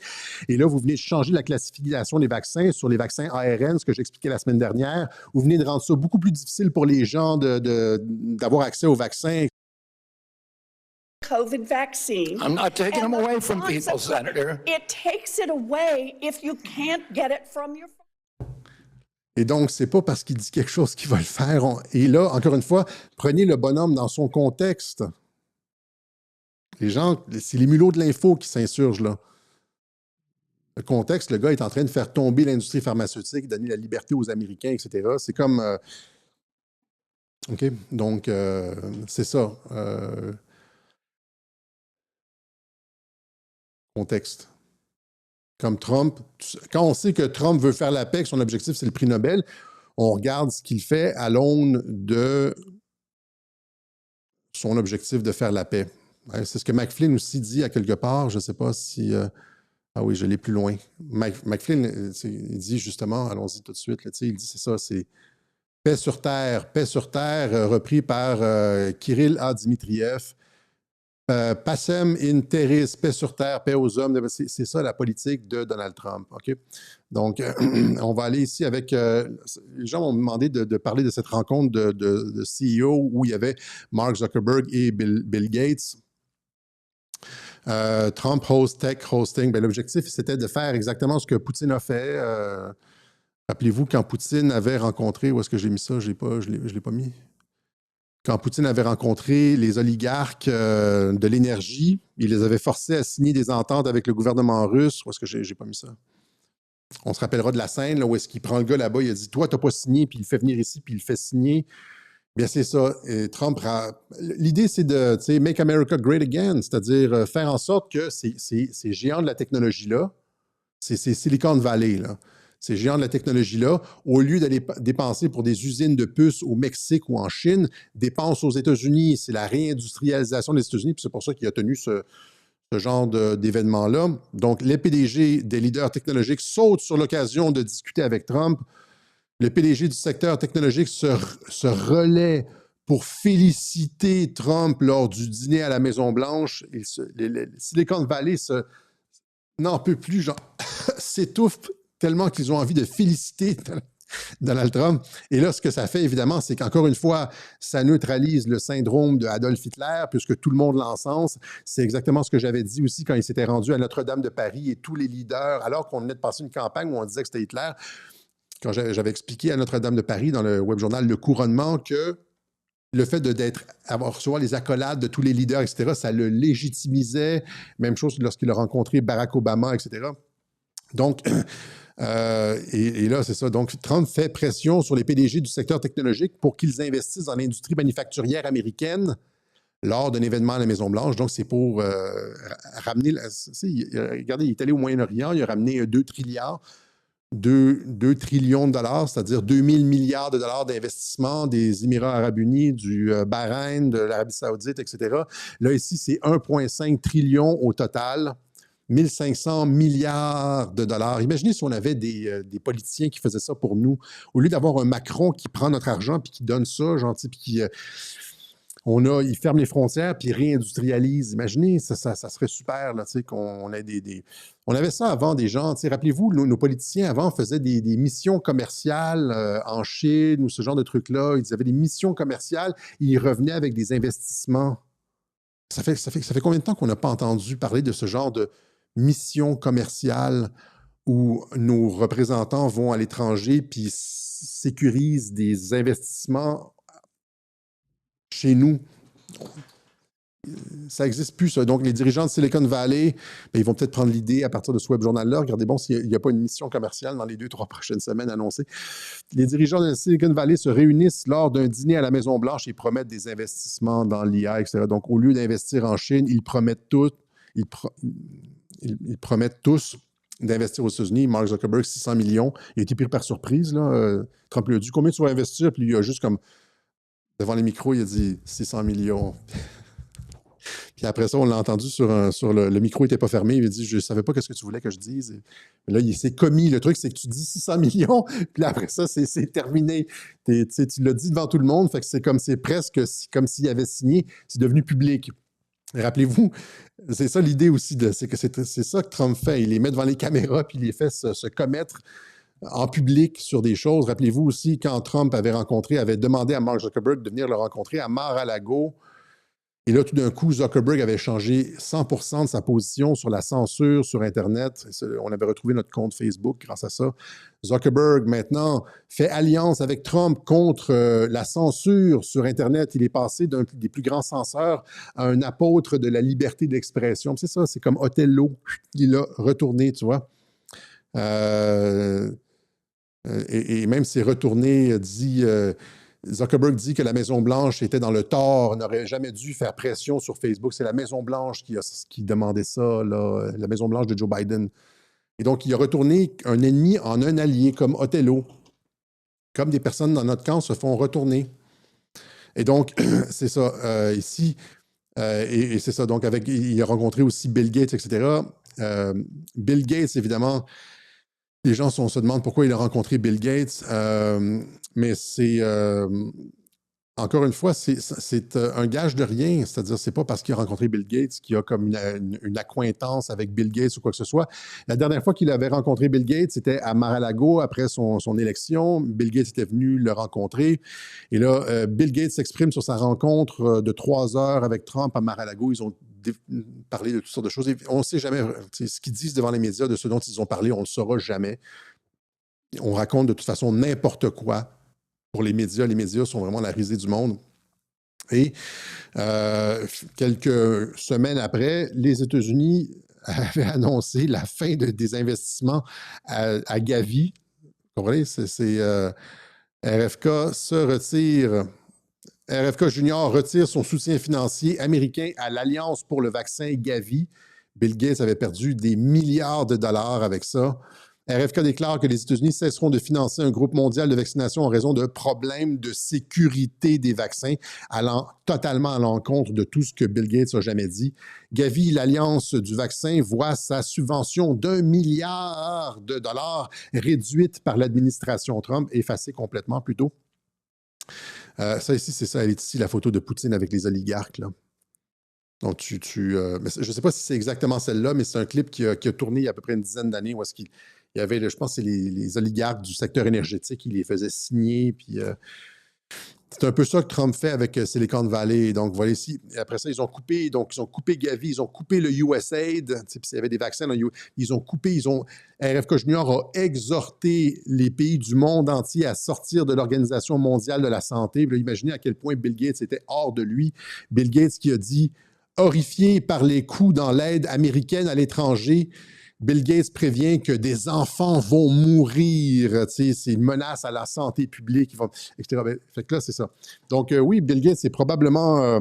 Et là, vous venez de changer la classification des vaccins sur les vaccins ARN, ce que j'expliquais la semaine dernière. Vous venez de rendre ça beaucoup plus difficile pour les gens d'avoir accès aux vaccins. COVID vaccine. I'm not taking them And the away from people, consequence- Senator. It takes it away if you can't get it from your... Et donc, c'est pas parce qu'il dit quelque chose qu'il va le faire. Et là, encore une fois, prenez le bonhomme dans son contexte. Les gens, c'est les mulots de l'info qui s'insurgent là. Le contexte, le gars est en train de faire tomber l'industrie pharmaceutique, donner la liberté aux Américains, etc. C'est comme... OK? Donc, c'est ça. Contexte. Comme Trump, quand on sait que Trump veut faire la paix, que son objectif, c'est le prix Nobel, on regarde ce qu'il fait à l'aune de son objectif de faire la paix. Ouais, c'est ce que McFlynn aussi dit à quelque part. Je ne sais pas si... Ah oui, je l'ai plus loin. McFlynn, il dit justement, allons-y tout de suite, là, il dit c'est ça, c'est paix sur terre, repris par Kirill A. Dmitriev. Pacem in terris, paix sur terre, paix aux hommes. C'est ça la politique de Donald Trump. OK? Donc, on va aller ici avec... les gens m'ont demandé de parler de cette rencontre de CEO où il y avait Mark Zuckerberg et Bill Gates. Trump host, tech hosting. Ben, l'objectif, c'était de faire exactement ce que Poutine a fait. Rappelez-vous, quand Poutine avait rencontré... Où est-ce que j'ai mis ça? Je ne l'ai pas mis. Quand Poutine avait rencontré les oligarques de l'énergie, il les avait forcés à signer des ententes avec le gouvernement russe. Où est-ce que j'ai pas mis ça? On se rappellera de la scène là, où est-ce qu'il prend le gars là-bas, il a dit « Toi, tu n'as pas signé », puis il le fait venir ici, puis il le fait signer. Bien, c'est ça. Et Trump, l'idée, c'est de « Make America Great Again », c'est-à-dire faire en sorte que ces géants de la technologie-là, ces Silicon Valley, là, ces géants de la technologie-là, au lieu d'aller dépenser pour des usines de puces au Mexique ou en Chine, dépensent aux États-Unis. C'est la réindustrialisation des États-Unis, puis c'est pour ça qu'il a tenu ce genre d'événement-là. Donc, les PDG des leaders technologiques sautent sur l'occasion de discuter avec Trump. Le PDG du secteur technologique se relaie pour féliciter Trump lors du dîner à la Maison-Blanche. Silicon Valley n'en peut plus, genre, s'étouffe tellement qu'ils ont envie de féliciter Donald Trump. Et là, ce que ça fait, évidemment, c'est qu'encore une fois, ça neutralise le syndrome de Adolf Hitler, puisque tout le monde l'encense. C'est exactement ce que j'avais dit aussi quand il s'était rendu à Notre-Dame de Paris et tous les leaders, alors qu'on venait de passer une campagne où on disait que c'était Hitler, quand j'avais expliqué à Notre-Dame de Paris dans le web journal Le Couronnement que le fait avoir recevoir les accolades de tous les leaders, etc., ça le légitimisait. Même chose lorsqu'il a rencontré Barack Obama, etc. Donc, et là, c'est ça. Donc, Trump fait pression sur les PDG du secteur technologique pour qu'ils investissent dans l'industrie manufacturière américaine lors d'un événement à la Maison-Blanche. Donc, c'est pour ramener... regardez, il est allé au Moyen-Orient, il a ramené 2 trillions de dollars, c'est-à-dire 2000 milliards de dollars d'investissement des Émirats arabes unis, du Bahreïn, de l'Arabie saoudite, etc. Là, ici, c'est 1,5 trillion au total, 1500 milliards de dollars. Imaginez si on avait des politiciens qui faisaient ça pour nous. Au lieu d'avoir un Macron qui prend notre argent puis qui donne ça, gentil, puis qui... il ferme les frontières puis il réindustrialise. Imaginez, ça serait super, là, qu'on ait On avait ça avant, des gens, rappelez-vous, nos politiciens avant faisaient des missions commerciales en Chine ou ce genre de trucs-là. Ils avaient des missions commerciales et ils revenaient avec des investissements. Ça fait combien de temps qu'on n'a pas entendu parler de ce genre de mission commerciale où nos représentants vont à l'étranger puis sécurisent des investissements chez nous? Ça n'existe plus, ça. Donc, les dirigeants de Silicon Valley, ils vont peut-être prendre l'idée à partir de ce web journal-là. Regardez, bon, s'il n'y a pas une mission commerciale dans les 2-3 prochaines semaines annoncées. Les dirigeants de Silicon Valley se réunissent lors d'un dîner à la Maison-Blanche et promettent des investissements dans l'IA, etc. Donc, au lieu d'investir en Chine, ils promettent tous d'investir aux États-Unis. Mark Zuckerberg, 600 millions. Il a été pris par surprise, là. Trump lui a dit, combien tu vas investir? Puis il a juste comme... Devant les micros, il a dit 600 millions. Puis après ça, on l'a entendu sur le micro n'était pas fermé. Il a dit, je ne savais pas ce que tu voulais que je dise. Et là, il s'est commis. Le truc, c'est que tu dis 600 millions, puis après ça, c'est terminé. Tu l'as dit devant tout le monde, fait que c'est presque comme s'il avait signé. C'est devenu public. Et rappelez-vous, c'est ça l'idée aussi, c'est ça que Trump fait. Il les met devant les caméras, puis il les fait se commettre en public sur des choses. Rappelez-vous aussi, quand Trump avait demandé à Mark Zuckerberg de venir le rencontrer à Mar-a-Lago, et là, tout d'un coup, Zuckerberg avait changé 100% de sa position sur la censure sur Internet. On avait retrouvé notre compte Facebook grâce à ça. Zuckerberg, maintenant, fait alliance avec Trump contre la censure sur Internet. Il est passé d'un des plus grands censeurs à un apôtre de la liberté d'expression. C'est ça, c'est comme Othello. Il a retourné, tu vois. Et même s'est retourné, Zuckerberg dit que la Maison-Blanche était dans le tort, n'aurait jamais dû faire pression sur Facebook. C'est la Maison-Blanche qui demandait ça, là, la Maison-Blanche de Joe Biden. Et donc, il a retourné un ennemi en un allié, comme Othello. Comme des personnes dans notre camp se font retourner. Et donc, c'est ça, ici. Et c'est ça, donc, il a rencontré aussi Bill Gates, etc. Bill Gates, évidemment, les gens se demandent pourquoi il a rencontré Bill Gates, mais c'est, encore une fois, c'est un gage de rien. C'est-à-dire, c'est pas parce qu'il a rencontré Bill Gates qu'il a comme une accointance avec Bill Gates ou quoi que ce soit. La dernière fois qu'il avait rencontré Bill Gates, c'était à Mar-a-Lago après son élection. Bill Gates était venu le rencontrer. Et là, Bill Gates s'exprime sur sa rencontre de 3 heures avec Trump à Mar-a-Lago. Ils ont parlé de toutes sortes de choses. Et on ne sait jamais ce qu'ils disent devant les médias, de ce dont ils ont parlé, on ne le saura jamais. On raconte de toute façon n'importe quoi pour les médias. Les médias sont vraiment la risée du monde. Et quelques semaines après, les États-Unis avaient annoncé la fin des investissements à Gavi. Vous comprenez? RFK se retire. RFK Junior retire son soutien financier américain à l'Alliance pour le vaccin Gavi. Bill Gates avait perdu des milliards de dollars avec ça. RFK déclare que les États-Unis cesseront de financer un groupe mondial de vaccination en raison de problèmes de sécurité des vaccins, allant totalement à l'encontre de tout ce que Bill Gates a jamais dit. Gavi, l'Alliance du vaccin, voit sa subvention d'1 milliard de dollars réduite par l'administration Trump, effacée complètement plutôt. Ça ici, c'est ça. Elle est ici, la photo de Poutine avec les oligarques, là. Donc, je ne sais pas si c'est exactement celle-là, mais c'est un clip qui a tourné il y a à peu près une dizaine d'années où est-ce qu'il y avait, je pense, c'est les oligarques du secteur énergétique, ils les faisaient signer, puis C'est un peu ça que Trump fait avec Silicon Valley. Donc, voilà ici. Après ça, ils ont coupé Gavi, ils ont coupé le USAID. Puis s'il y avait des vaccins, ils ont coupé, RFK Junior a exhorté les pays du monde entier à sortir de l'Organisation mondiale de la santé. Puis là, imaginez à quel point Bill Gates était hors de lui. Bill Gates qui a dit, horrifié par les coûts dans l'aide américaine à l'étranger, Bill Gates prévient que des enfants vont mourir, c'est une menace à la santé publique, etc. Fait que là, c'est ça. Donc, oui, Bill Gates, c'est probablement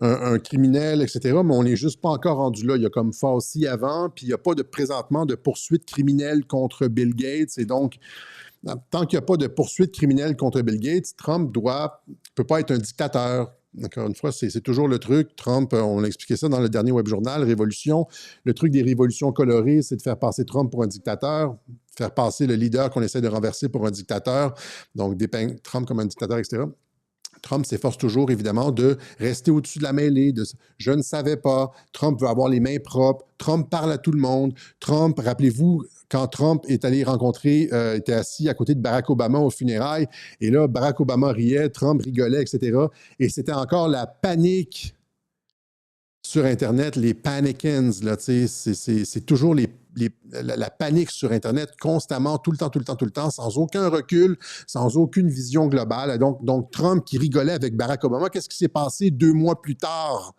un criminel, etc., mais on n'est juste pas encore rendu là. Il y a comme Fauci avant, puis il n'y a pas présentement de poursuite criminelle contre Bill Gates, et donc, tant qu'il n'y a pas de poursuite criminelle contre Bill Gates, Trump ne peut pas être un dictateur. Encore une fois, c'est toujours le truc. Trump, on a expliqué ça dans le dernier web journal, Révolution. Le truc des révolutions colorées, c'est de faire passer Trump pour un dictateur, faire passer le leader qu'on essaie de renverser pour un dictateur, donc dépeindre Trump comme un dictateur, etc. Trump s'efforce toujours, évidemment, de rester au-dessus de la mêlée, je ne savais pas. Trump veut avoir les mains propres. Trump parle à tout le monde. Trump, rappelez-vous, quand Trump est allé rencontrer, était assis à côté de Barack Obama aux funérailles, et là, Barack Obama riait, Trump rigolait, etc. Et c'était encore la panique sur Internet, les panicans, là, c'est toujours la panique sur Internet, constamment, tout le temps, sans aucun recul, sans aucune vision globale. Donc Trump qui rigolait avec Barack Obama, qu'est-ce qui s'est passé 2 mois plus tard?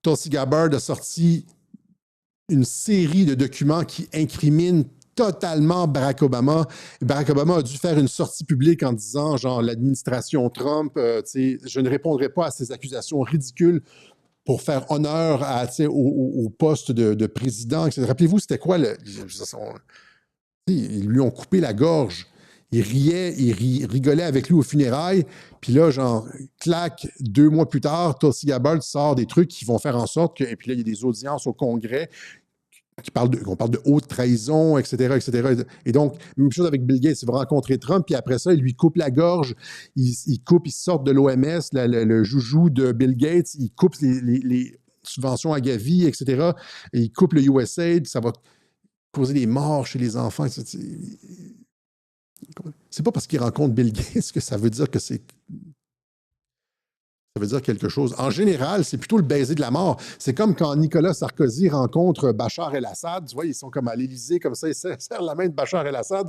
Tulsi Gabbard a sorti une série de documents qui incriminent totalement Barack Obama. Barack Obama a dû faire une sortie publique en disant, genre, l'administration Trump, je ne répondrai pas à ces accusations ridicules pour faire honneur au poste de président, etc. Rappelez-vous, c'était quoi ils lui ont coupé la gorge. Il riait, il rigolait avec lui aux funérailles. Puis là, genre, clac, 2 mois plus tard, Tulsi Gabbard sort des trucs qui vont faire en sorte que... Et puis là, il y a des audiences au Congrès on parle de haute trahison, etc., etc. Et donc, même chose avec Bill Gates. Il va rencontrer Trump, puis après ça, il lui coupe la gorge. Il sort de l'OMS, le joujou de Bill Gates. Il coupe les subventions à Gavi, etc. Et il coupe le USAID. Ça va causer des morts chez les enfants. C'est pas parce qu'il rencontre Bill Gates que ça veut dire que c'est... Ça veut dire quelque chose. En général, c'est plutôt le baiser de la mort. C'est comme quand Nicolas Sarkozy rencontre Bachar el-Assad. Tu vois, ils sont comme à l'Élysée, comme ça, ils serrent la main de Bachar el-Assad.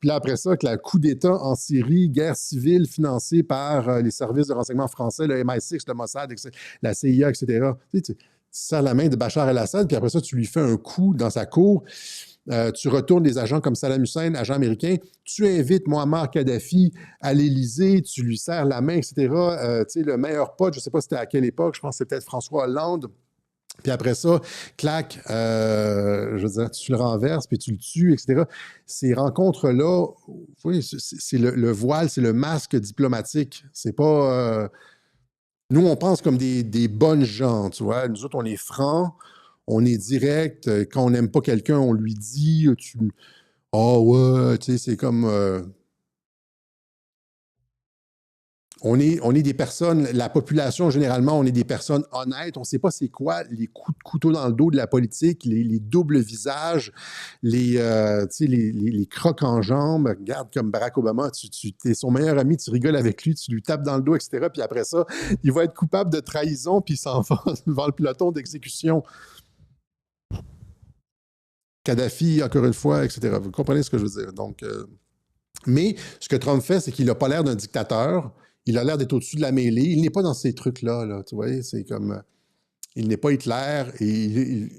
Puis là, après ça, que le coup d'État en Syrie, guerre civile financée par les services de renseignement français, le MI6, le Mossad, la CIA, etc. Tu serres la main de Bachar el-Assad, puis après ça, tu lui fais un coup dans sa cour. Tu retournes des agents comme Saddam Hussein, agent américain, tu invites Muammar Kadhafi à l'Élysée, tu lui serres la main, etc. Le meilleur pote, je ne sais pas c'était à quelle époque, je pense que c'était peut-être François Hollande. Puis après ça, clac, je veux dire, tu le renverses, puis tu le tues, etc. Ces rencontres-là, oui, c'est le voile, c'est le masque diplomatique. C'est pas... nous, on pense comme des bonnes gens, tu vois. Nous autres, on est francs. On est direct. Quand on n'aime pas quelqu'un, on lui dit, ouais, tu sais, c'est comme... On est des personnes, la population, généralement, on est des personnes honnêtes. On ne sait pas c'est quoi les coups de couteau dans le dos de la politique, les doubles visages, les crocs en jambes. Regarde, comme Barack Obama, tu es son meilleur ami, tu rigoles avec lui, tu lui tapes dans le dos, etc. Puis après ça, il va être coupable de trahison, puis il s'en va devant le peloton d'exécution. Kadhafi, encore une fois, etc. Vous comprenez ce que je veux dire. Donc, mais ce que Trump fait, c'est qu'il n'a pas l'air d'un dictateur. Il a l'air d'être au-dessus de la mêlée. Il n'est pas dans ces trucs-là. Là, tu vois, c'est comme... il n'est pas Hitler et il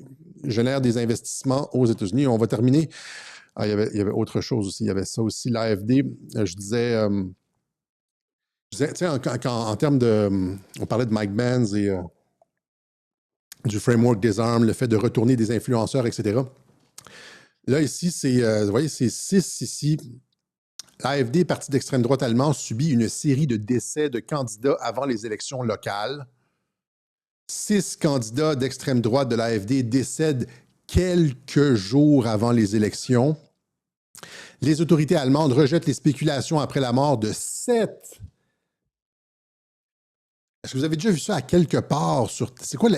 génère des investissements aux États-Unis. On va terminer. Il y avait autre chose aussi. Il y avait ça aussi, l'AFD. Je disais tu sais, en termes de... on parlait de Mike Benz et du framework des armes, le fait de retourner des influenceurs, etc. Là, ici, vous voyez, c'est 6 ici. L'AFD, parti d'extrême droite allemand, subit une série de décès de candidats avant les élections locales. 6 candidats d'extrême droite de l'AFD décèdent quelques jours avant les élections. Les autorités allemandes rejettent les spéculations après la mort de 7 Est-ce que vous avez déjà vu ça à quelque part sur. C'est quoi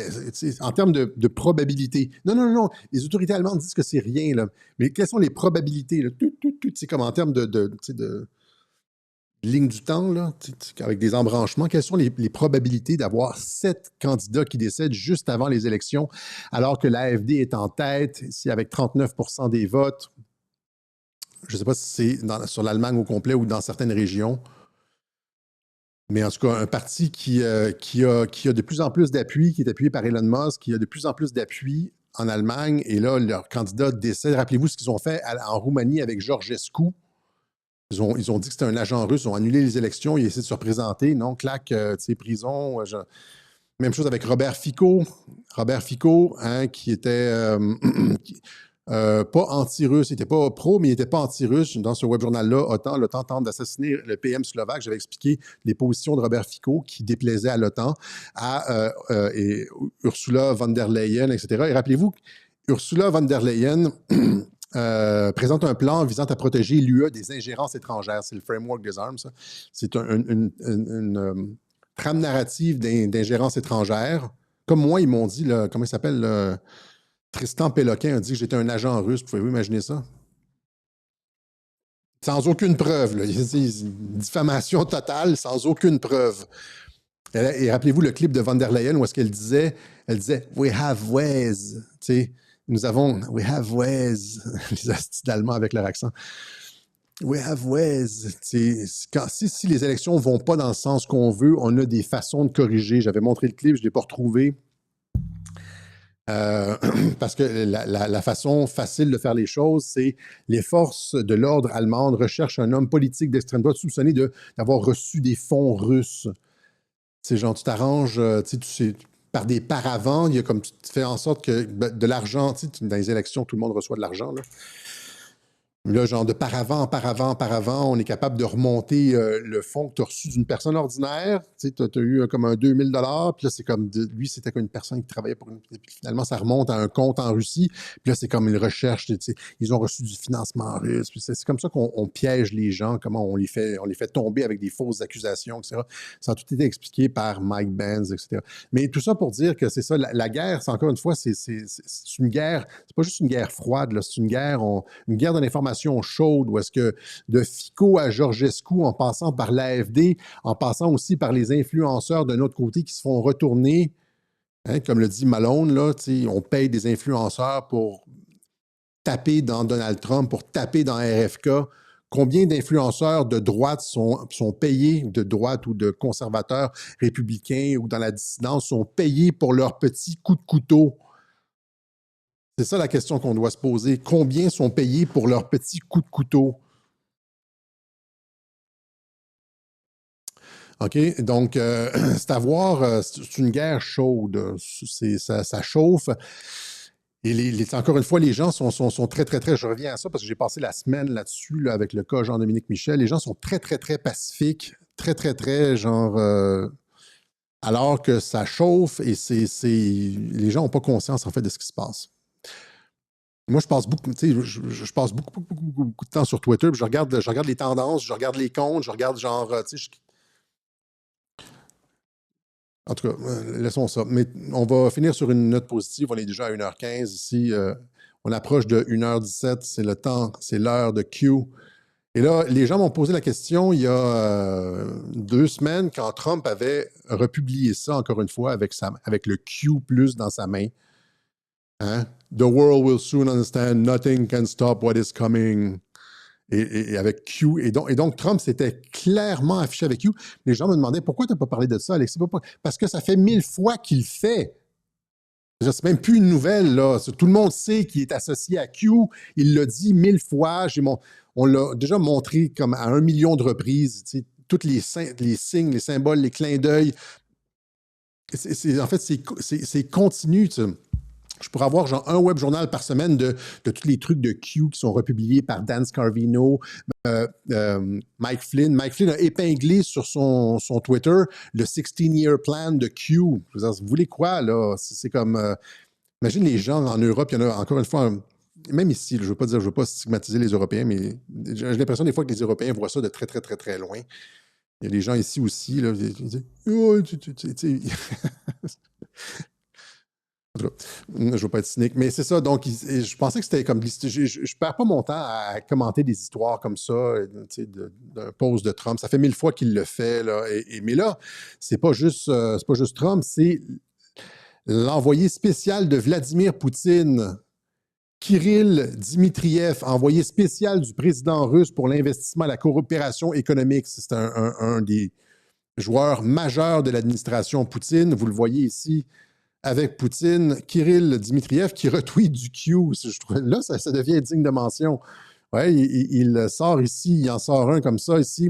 en termes de probabilité? Non, non, non, non. Les autorités allemandes disent que c'est rien, là. Mais quelles sont les probabilités, là? C'est comme en termes de ligne du temps, là, avec des embranchements. Quelles sont les probabilités d'avoir 7 candidats qui décèdent juste avant les élections, alors que l'AfD est en tête, ici avec 39% des votes? Je ne sais pas si c'est sur l'Allemagne au complet ou dans certaines régions. Mais en tout cas, un parti qui a de plus en plus d'appui, qui est appuyé par Elon Musk, qui a de plus en plus d'appui en Allemagne. Et là, leur candidat décède. Rappelez-vous ce qu'ils ont fait en Roumanie avec Georgescu. Ils ont dit que c'était un agent russe. Ils ont annulé les élections. Ils essaient de se représenter. Non, claque, prison. Même chose avec Robert Fico. Robert Fico, hein, qui était pas anti-russe, il n'était pas pro, mais il n'était pas anti-russe. Dans ce web journal-là, l'OTAN tente d'assassiner le PM slovaque. J'avais expliqué les positions de Robert Fico qui déplaisaient à l'OTAN, et Ursula von der Leyen, etc. Et rappelez-vous, Ursula von der Leyen présente un plan visant à protéger l'UE des ingérences étrangères. C'est le framework des armes, ça. C'est une trame narrative d'ingérence étrangère. Comme moi, ils m'ont dit, là, comment il s'appelle, Tristan Péloquin a dit que j'étais un agent russe. Pouvez-vous imaginer ça? Sans aucune preuve. Là. Une diffamation totale, sans aucune preuve. Et rappelez-vous le clip de von der Leyen où est-ce qu'elle disait, We have ways. Tu sais, we have ways. Les astis d'allemand avec leur accent. We have ways. Si les élections ne vont pas dans le sens qu'on veut, on a des façons de corriger. J'avais montré le clip, je ne l'ai pas retrouvé. Parce que la façon facile de faire les choses, c'est les forces de l'ordre allemandes recherchent un homme politique d'extrême droite soupçonné d'avoir reçu des fonds russes. C'est genre, tu t'arranges, par des paravents, il y a comme tu fais en sorte que de l'argent, dans les élections, tout le monde reçoit de l'argent, là. Là, genre de paravent, on est capable de remonter le fonds que tu as reçu d'une personne ordinaire. Tu as eu comme un 2000 $, puis là, c'est comme, lui, c'était comme une personne qui travaillait pour une... Puis finalement, ça remonte à un compte en Russie, puis là, c'est comme une recherche, ils ont reçu du financement russe, puis c'est comme ça qu'on piège les gens, comment on les fait tomber avec des fausses accusations, etc. Ça a tout été expliqué par Mike Benz, etc. Mais tout ça pour dire que c'est ça, la guerre, c'est encore une fois, c'est une guerre, c'est pas juste une guerre froide, là, c'est une guerre de l'information chaude, où est-ce que de Fico à Georgescu, en passant par l'AfD, en passant aussi par les influenceurs d'un autre côté qui se font retourner, hein, comme le dit Malone, là, on paye des influenceurs pour taper dans Donald Trump, pour taper dans RFK. Combien d'influenceurs de droite sont payés, de droite ou de conservateurs républicains ou dans la dissidence, sont payés pour leurs petits coups de couteau? C'est ça la question qu'on doit se poser. Combien sont payés pour leurs petits coups de couteau? OK, donc c'est à voir, c'est une guerre chaude. Ça chauffe. Et encore une fois, les gens sont très, très, très... Je reviens à ça parce que j'ai passé la semaine là-dessus là, avec le cas Jean-Dominique Michel. Les gens sont très, très, très pacifiques. Très, très, très, genre... alors que ça chauffe et les gens n'ont pas conscience, en fait, de ce qui se passe. Moi, je passe beaucoup, je passe beaucoup de temps sur Twitter, puis je regarde les tendances, je regarde les comptes, je regarde genre, En tout cas, laissons ça. Mais on va finir sur une note positive. On est déjà à 1h15 ici. On approche de 1h17. C'est le temps, c'est l'heure de Q. Et là, les gens m'ont posé la question il y a 2 semaines quand Trump avait republié ça, encore une fois, avec le Q+ dans sa main. Hein? The world will soon understand nothing can stop what is coming. Et avec Q. Et donc, Trump s'était clairement affiché avec Q. Les gens me demandaient pourquoi tu n'as pas parlé de ça, Alexis? Parce que ça fait 1000 fois qu'il le fait. C'est même plus une nouvelle, là. Tout le monde sait qu'il est associé à Q. Il l'a dit 1000 fois. On l'a déjà montré comme à 1 million de reprises. Tous les signes, les symboles, les clins d'œil. En fait, c'est continu. Je pourrais avoir genre un web journal par semaine de tous les trucs de Q qui sont republiés par Dan Scarvino, Mike Flynn. Mike Flynn a épinglé sur son Twitter le 16-year plan de Q. Vous voulez quoi, là? C'est comme... imagine les gens en Europe, il y en a encore une fois... Même ici, je ne veux pas stigmatiser les Européens, mais j'ai l'impression des fois que les Européens voient ça de très, très, très, très loin. Il y a des gens ici aussi, là, ils disent oh, je ne veux pas être cynique, mais c'est ça. Donc, je pensais que c'était comme. Je ne perds pas mon temps à commenter des histoires comme ça, d'un post de Trump. Ça fait 1000 fois qu'il le fait. Là, mais là, c'est pas juste Trump, c'est l'envoyé spécial de Vladimir Poutine, Kirill Dmitriev, envoyé spécial du président russe pour l'investissement et la coopération économique. C'est un des joueurs majeurs de l'administration Poutine. Vous le voyez ici avec Poutine, Kirill Dmitriev qui retweet du Q. Je trouve, là, ça devient digne de mention. Ouais, il sort ici, il en sort un comme ça ici.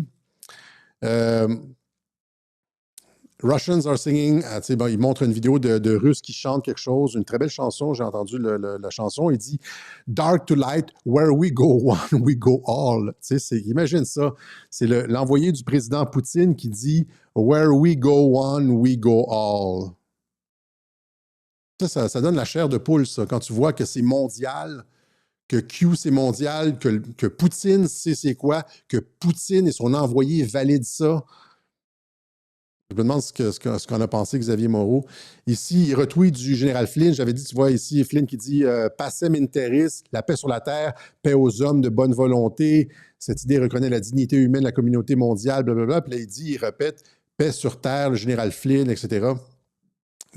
Russians are singing. Bon, il montre une vidéo de Russes qui chantent quelque chose, une très belle chanson. J'ai entendu la chanson. Il dit Dark to light, where we go one, we go all. Imagine ça. C'est l'envoyé du président Poutine qui dit Where we go one, we go all. Ça donne la chair de poule, ça, quand tu vois que c'est mondial, que Q c'est mondial, que Poutine sait c'est quoi, que Poutine et son envoyé valident ça. Je me demande ce qu'en a pensé Xavier Moreau. Ici, il retweet du général Flynn. J'avais dit, tu vois, ici, Flynn qui dit Pacem in terris, la paix sur la terre, paix aux hommes de bonne volonté. Cette idée reconnaît la dignité humaine de la communauté mondiale, blablabla. Puis là, il répète paix sur terre, le général Flynn, etc.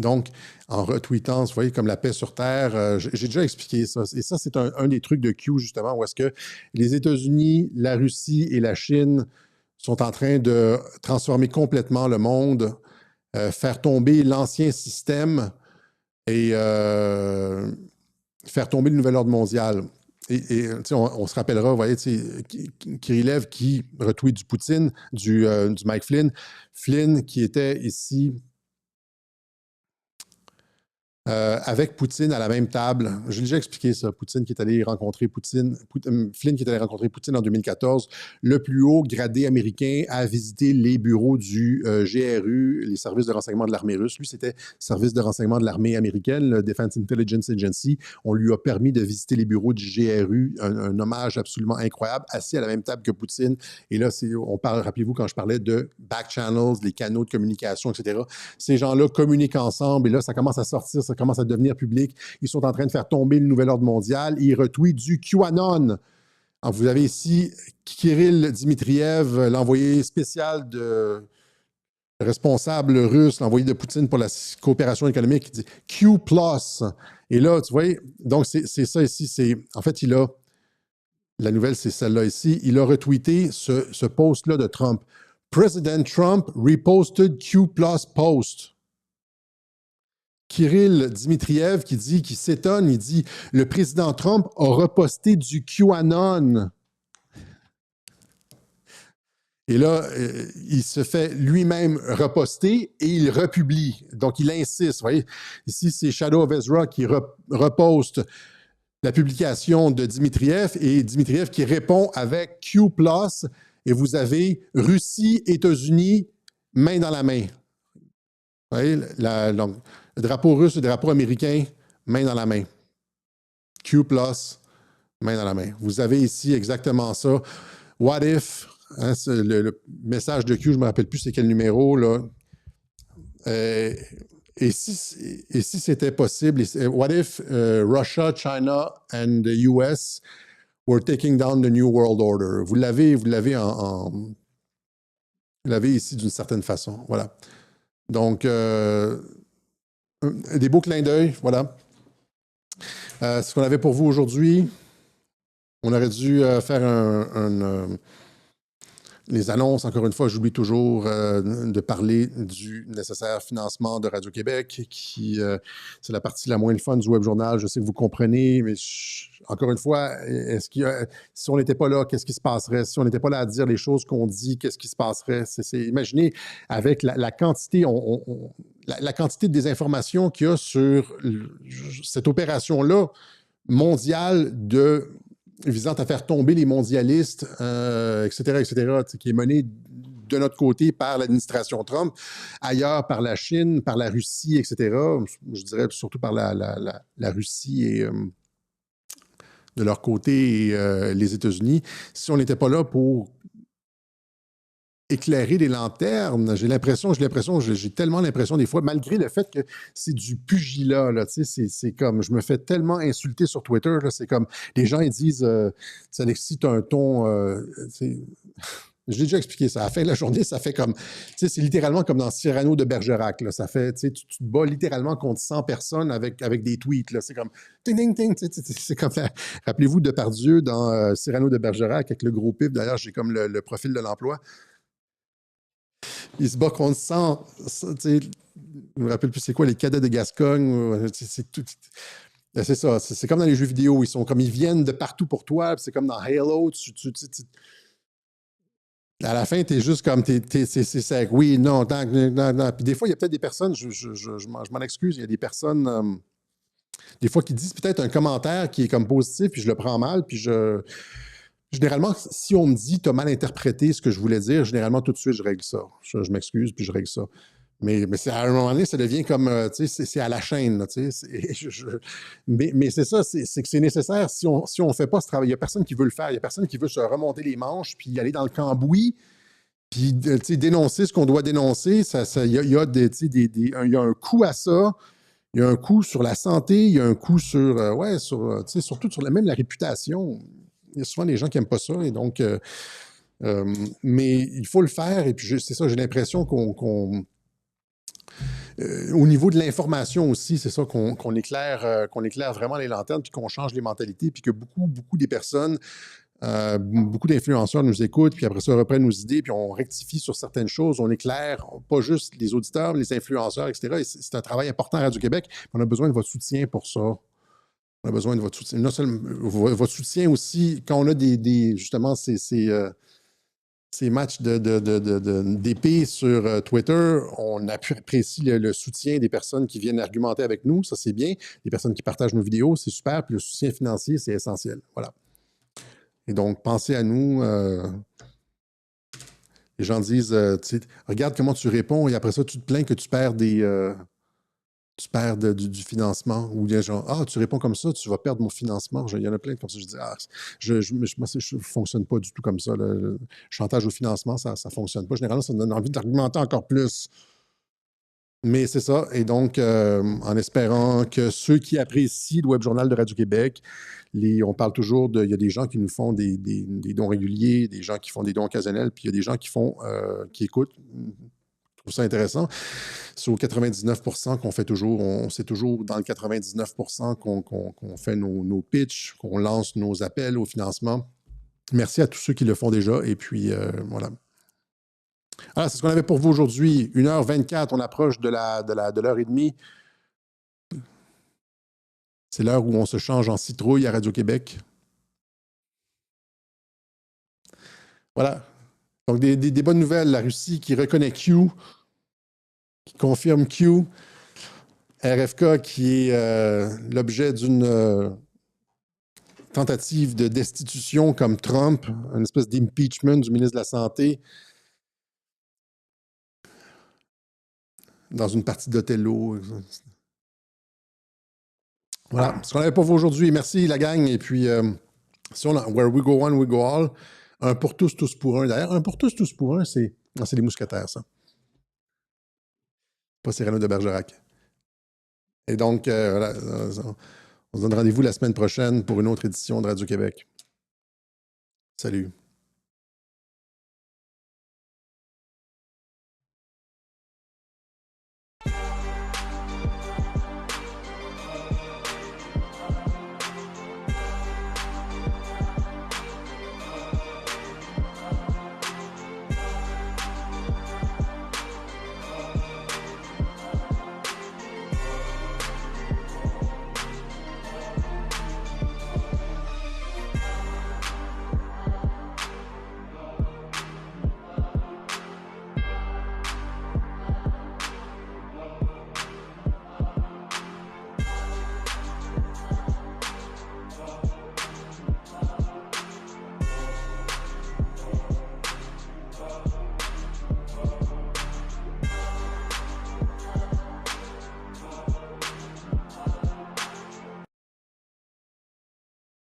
Donc, en retweetant, vous voyez, comme la paix sur Terre, j'ai déjà expliqué ça. Et ça, c'est un des trucs de Q, justement, où est-ce que les États-Unis, la Russie et la Chine sont en train de transformer complètement le monde, faire tomber l'ancien système et faire tomber le nouvel ordre mondial. Et on se rappellera, vous voyez, Kirilev qui retweet du Poutine, du Mike Flynn. Flynn qui était ici... avec Poutine à la même table. J'ai déjà expliqué ça. Flynn qui est allé rencontrer Poutine en 2014. Le plus haut gradé américain a visité les bureaux du GRU, les services de renseignement de l'armée russe. Lui, c'était service de renseignement de l'armée américaine, le Defense Intelligence Agency. On lui a permis de visiter les bureaux du GRU, un hommage absolument incroyable, assis à la même table que Poutine. Et là, on parle, rappelez-vous, quand je parlais de back channels, les canaux de communication, etc. Ces gens-là communiquent ensemble et là, ça commence à sortir, ça commence à devenir public. Ils sont en train de faire tomber le nouvel ordre mondial. Ils retweetent du QAnon. Alors, vous avez ici Kirill Dmitriev, l'envoyé spécial de responsable russe, l'envoyé de Poutine pour la coopération économique, qui dit Q+. Et là, tu vois, donc c'est ça ici. En fait, la nouvelle, c'est celle-là ici. Il a retweeté ce post-là de Trump. President Trump reposted Q+ post. Kirill Dmitriev qui s'étonne, il dit « Le président Trump a reposté du QAnon ». Et là, il se fait lui-même reposter et il republie. Donc, il insiste. Vous voyez, ici, c'est Shadow of Ezra qui reposte la publication de Dmitriev et Dmitriev qui répond avec Q+. Et vous avez Russie, États-Unis, main dans la main. Vous voyez, donc, le drapeau russe, le drapeau américain, main dans la main. Q+, main dans la main. Vous avez ici exactement ça. What if, hein, le message de Q, je ne me rappelle plus c'est quel numéro, là. Et si c'était possible, what if Russia, China and the US were taking down the New World Order? Vous l'avez vous l'avez ici d'une certaine façon. Voilà. Donc, des beaux clins d'œil, voilà. Ce qu'on avait pour vous aujourd'hui, on aurait dû faire les annonces. Encore une fois, j'oublie toujours de parler du nécessaire financement de Radio-Québec, qui c'est la partie la moins le fun du Web Journal. Je sais que vous comprenez, mais encore une fois, si on n'était pas là, qu'est-ce qui se passerait? Si on n'était pas là à dire les choses qu'on dit, qu'est-ce qui se passerait? Imaginez, avec la quantité, la quantité de désinformation qu'il y a sur cette opération-là mondiale visant à faire tomber les mondialistes, etc., qui est menée de notre côté par l'administration Trump, ailleurs par la Chine, par la Russie, etc. Je dirais surtout par la Russie et de leur côté et les États-Unis. Si on n'était pas là pour éclairer les lanternes. J'ai tellement l'impression des fois, malgré le fait que c'est du pugilat, là, tu sais, c'est comme, je me fais tellement insulter sur Twitter, là, c'est comme, les gens, ils disent, Alexis, t'as un ton, je l'ai déjà expliqué ça. À la fin de la journée, ça fait comme, tu sais, c'est littéralement comme dans Cyrano de Bergerac, là. Ça fait, tu sais, tu te bats littéralement contre 100 personnes avec des tweets, là. C'est comme, ting, ting, ting, c'est comme, rappelez-vous de Depardieu dans Cyrano de Bergerac avec le gros pif. D'ailleurs, j'ai comme le profil de l'emploi. Il se bat contre 100, tu sais, je me rappelle plus c'est quoi, les cadets de Gascogne, c'est tout. C'est ça, c'est comme dans les jeux vidéo, ils viennent de partout pour toi, c'est comme dans Halo, à la fin, t'es juste comme, c'est sec, oui, non, non. Puis des fois, il y a peut-être des personnes, je m'en excuse, il y a des personnes, des fois, qui disent peut-être un commentaire qui est comme positif, puis je le prends mal, puis généralement, si on me dit t'as mal interprété ce que je voulais dire, généralement, tout de suite, je règle ça. Je m'excuse, puis je règle ça. Mais à un moment donné, ça devient comme, tu sais, c'est à la chaîne, là, tu sais. Mais c'est ça, c'est que c'est nécessaire. Si on ne fait pas ce travail, il n'y a personne qui veut le faire. Il n'y a personne qui veut se remonter les manches, puis aller dans le cambouis, puis dénoncer ce qu'on doit dénoncer. Il y a un coût à ça. Il y a un coût sur la santé, il y a un coût sur, surtout sur même la réputation. Il y a souvent des gens qui n'aiment pas ça, et donc, mais il faut le faire, et puis c'est ça, j'ai l'impression qu'on au niveau de l'information aussi, c'est ça, qu'on éclaire vraiment les lanternes, puis qu'on change les mentalités, puis que beaucoup des personnes, beaucoup d'influenceurs nous écoutent, puis après ça, reprennent nos idées, puis on rectifie sur certaines choses, on éclaire pas juste les auditeurs, les influenceurs, etc. Et c'est un travail important à Radio-Québec. On a besoin de votre soutien pour ça. On a besoin de votre soutien. Non seulement votre soutien aussi, quand on a justement ces matchs d'épée sur Twitter, on apprécie le soutien des personnes qui viennent argumenter avec nous. Ça, c'est bien. Les personnes qui partagent nos vidéos, c'est super. Puis le soutien financier, c'est essentiel. Voilà. Et donc, pensez à nous. Les gens disent, regarde comment tu réponds et après ça, tu te plains que tu perds tu perds du financement, ou bien genre, tu réponds comme ça, tu vas perdre mon financement. Il y en a plein comme ça. Je dis, moi, je ne fonctionne pas du tout comme ça. Le chantage au financement, ça ne fonctionne pas. Généralement, ça me donne envie d'argumenter encore plus. Mais c'est ça. Et donc, en espérant que ceux qui apprécient le Web Journal de Radio-Québec, on parle toujours il y a des gens qui nous font des dons réguliers, des gens qui font des dons occasionnels, puis il y a des gens qui écoutent. Je trouve ça intéressant. C'est au 99% qu'on fait toujours, c'est toujours dans le 99% qu'on fait nos pitchs, qu'on lance nos appels au financement. Merci à tous ceux qui le font déjà. Et puis, voilà. Alors, c'est ce qu'on avait pour vous aujourd'hui. 1h24, on approche de l'heure et demie. C'est l'heure où on se change en citrouille à Radio-Québec. Voilà. Donc, des bonnes nouvelles. La Russie qui reconnaît Q, qui confirme Q. RFK qui est l'objet d'une tentative de destitution comme Trump, une espèce d'impeachment du ministre de la Santé dans une partie d'Othello. Voilà, ce qu'on avait pour vous aujourd'hui. Merci la gang. Et puis, where we go one, we go all. Un pour tous, tous pour un. D'ailleurs, un pour tous, tous pour un, c'est les mousquetaires, ça. Pas Cyrano de Bergerac. Et donc, voilà, on se donne rendez-vous la semaine prochaine pour une autre édition de Radio-Québec. Salut.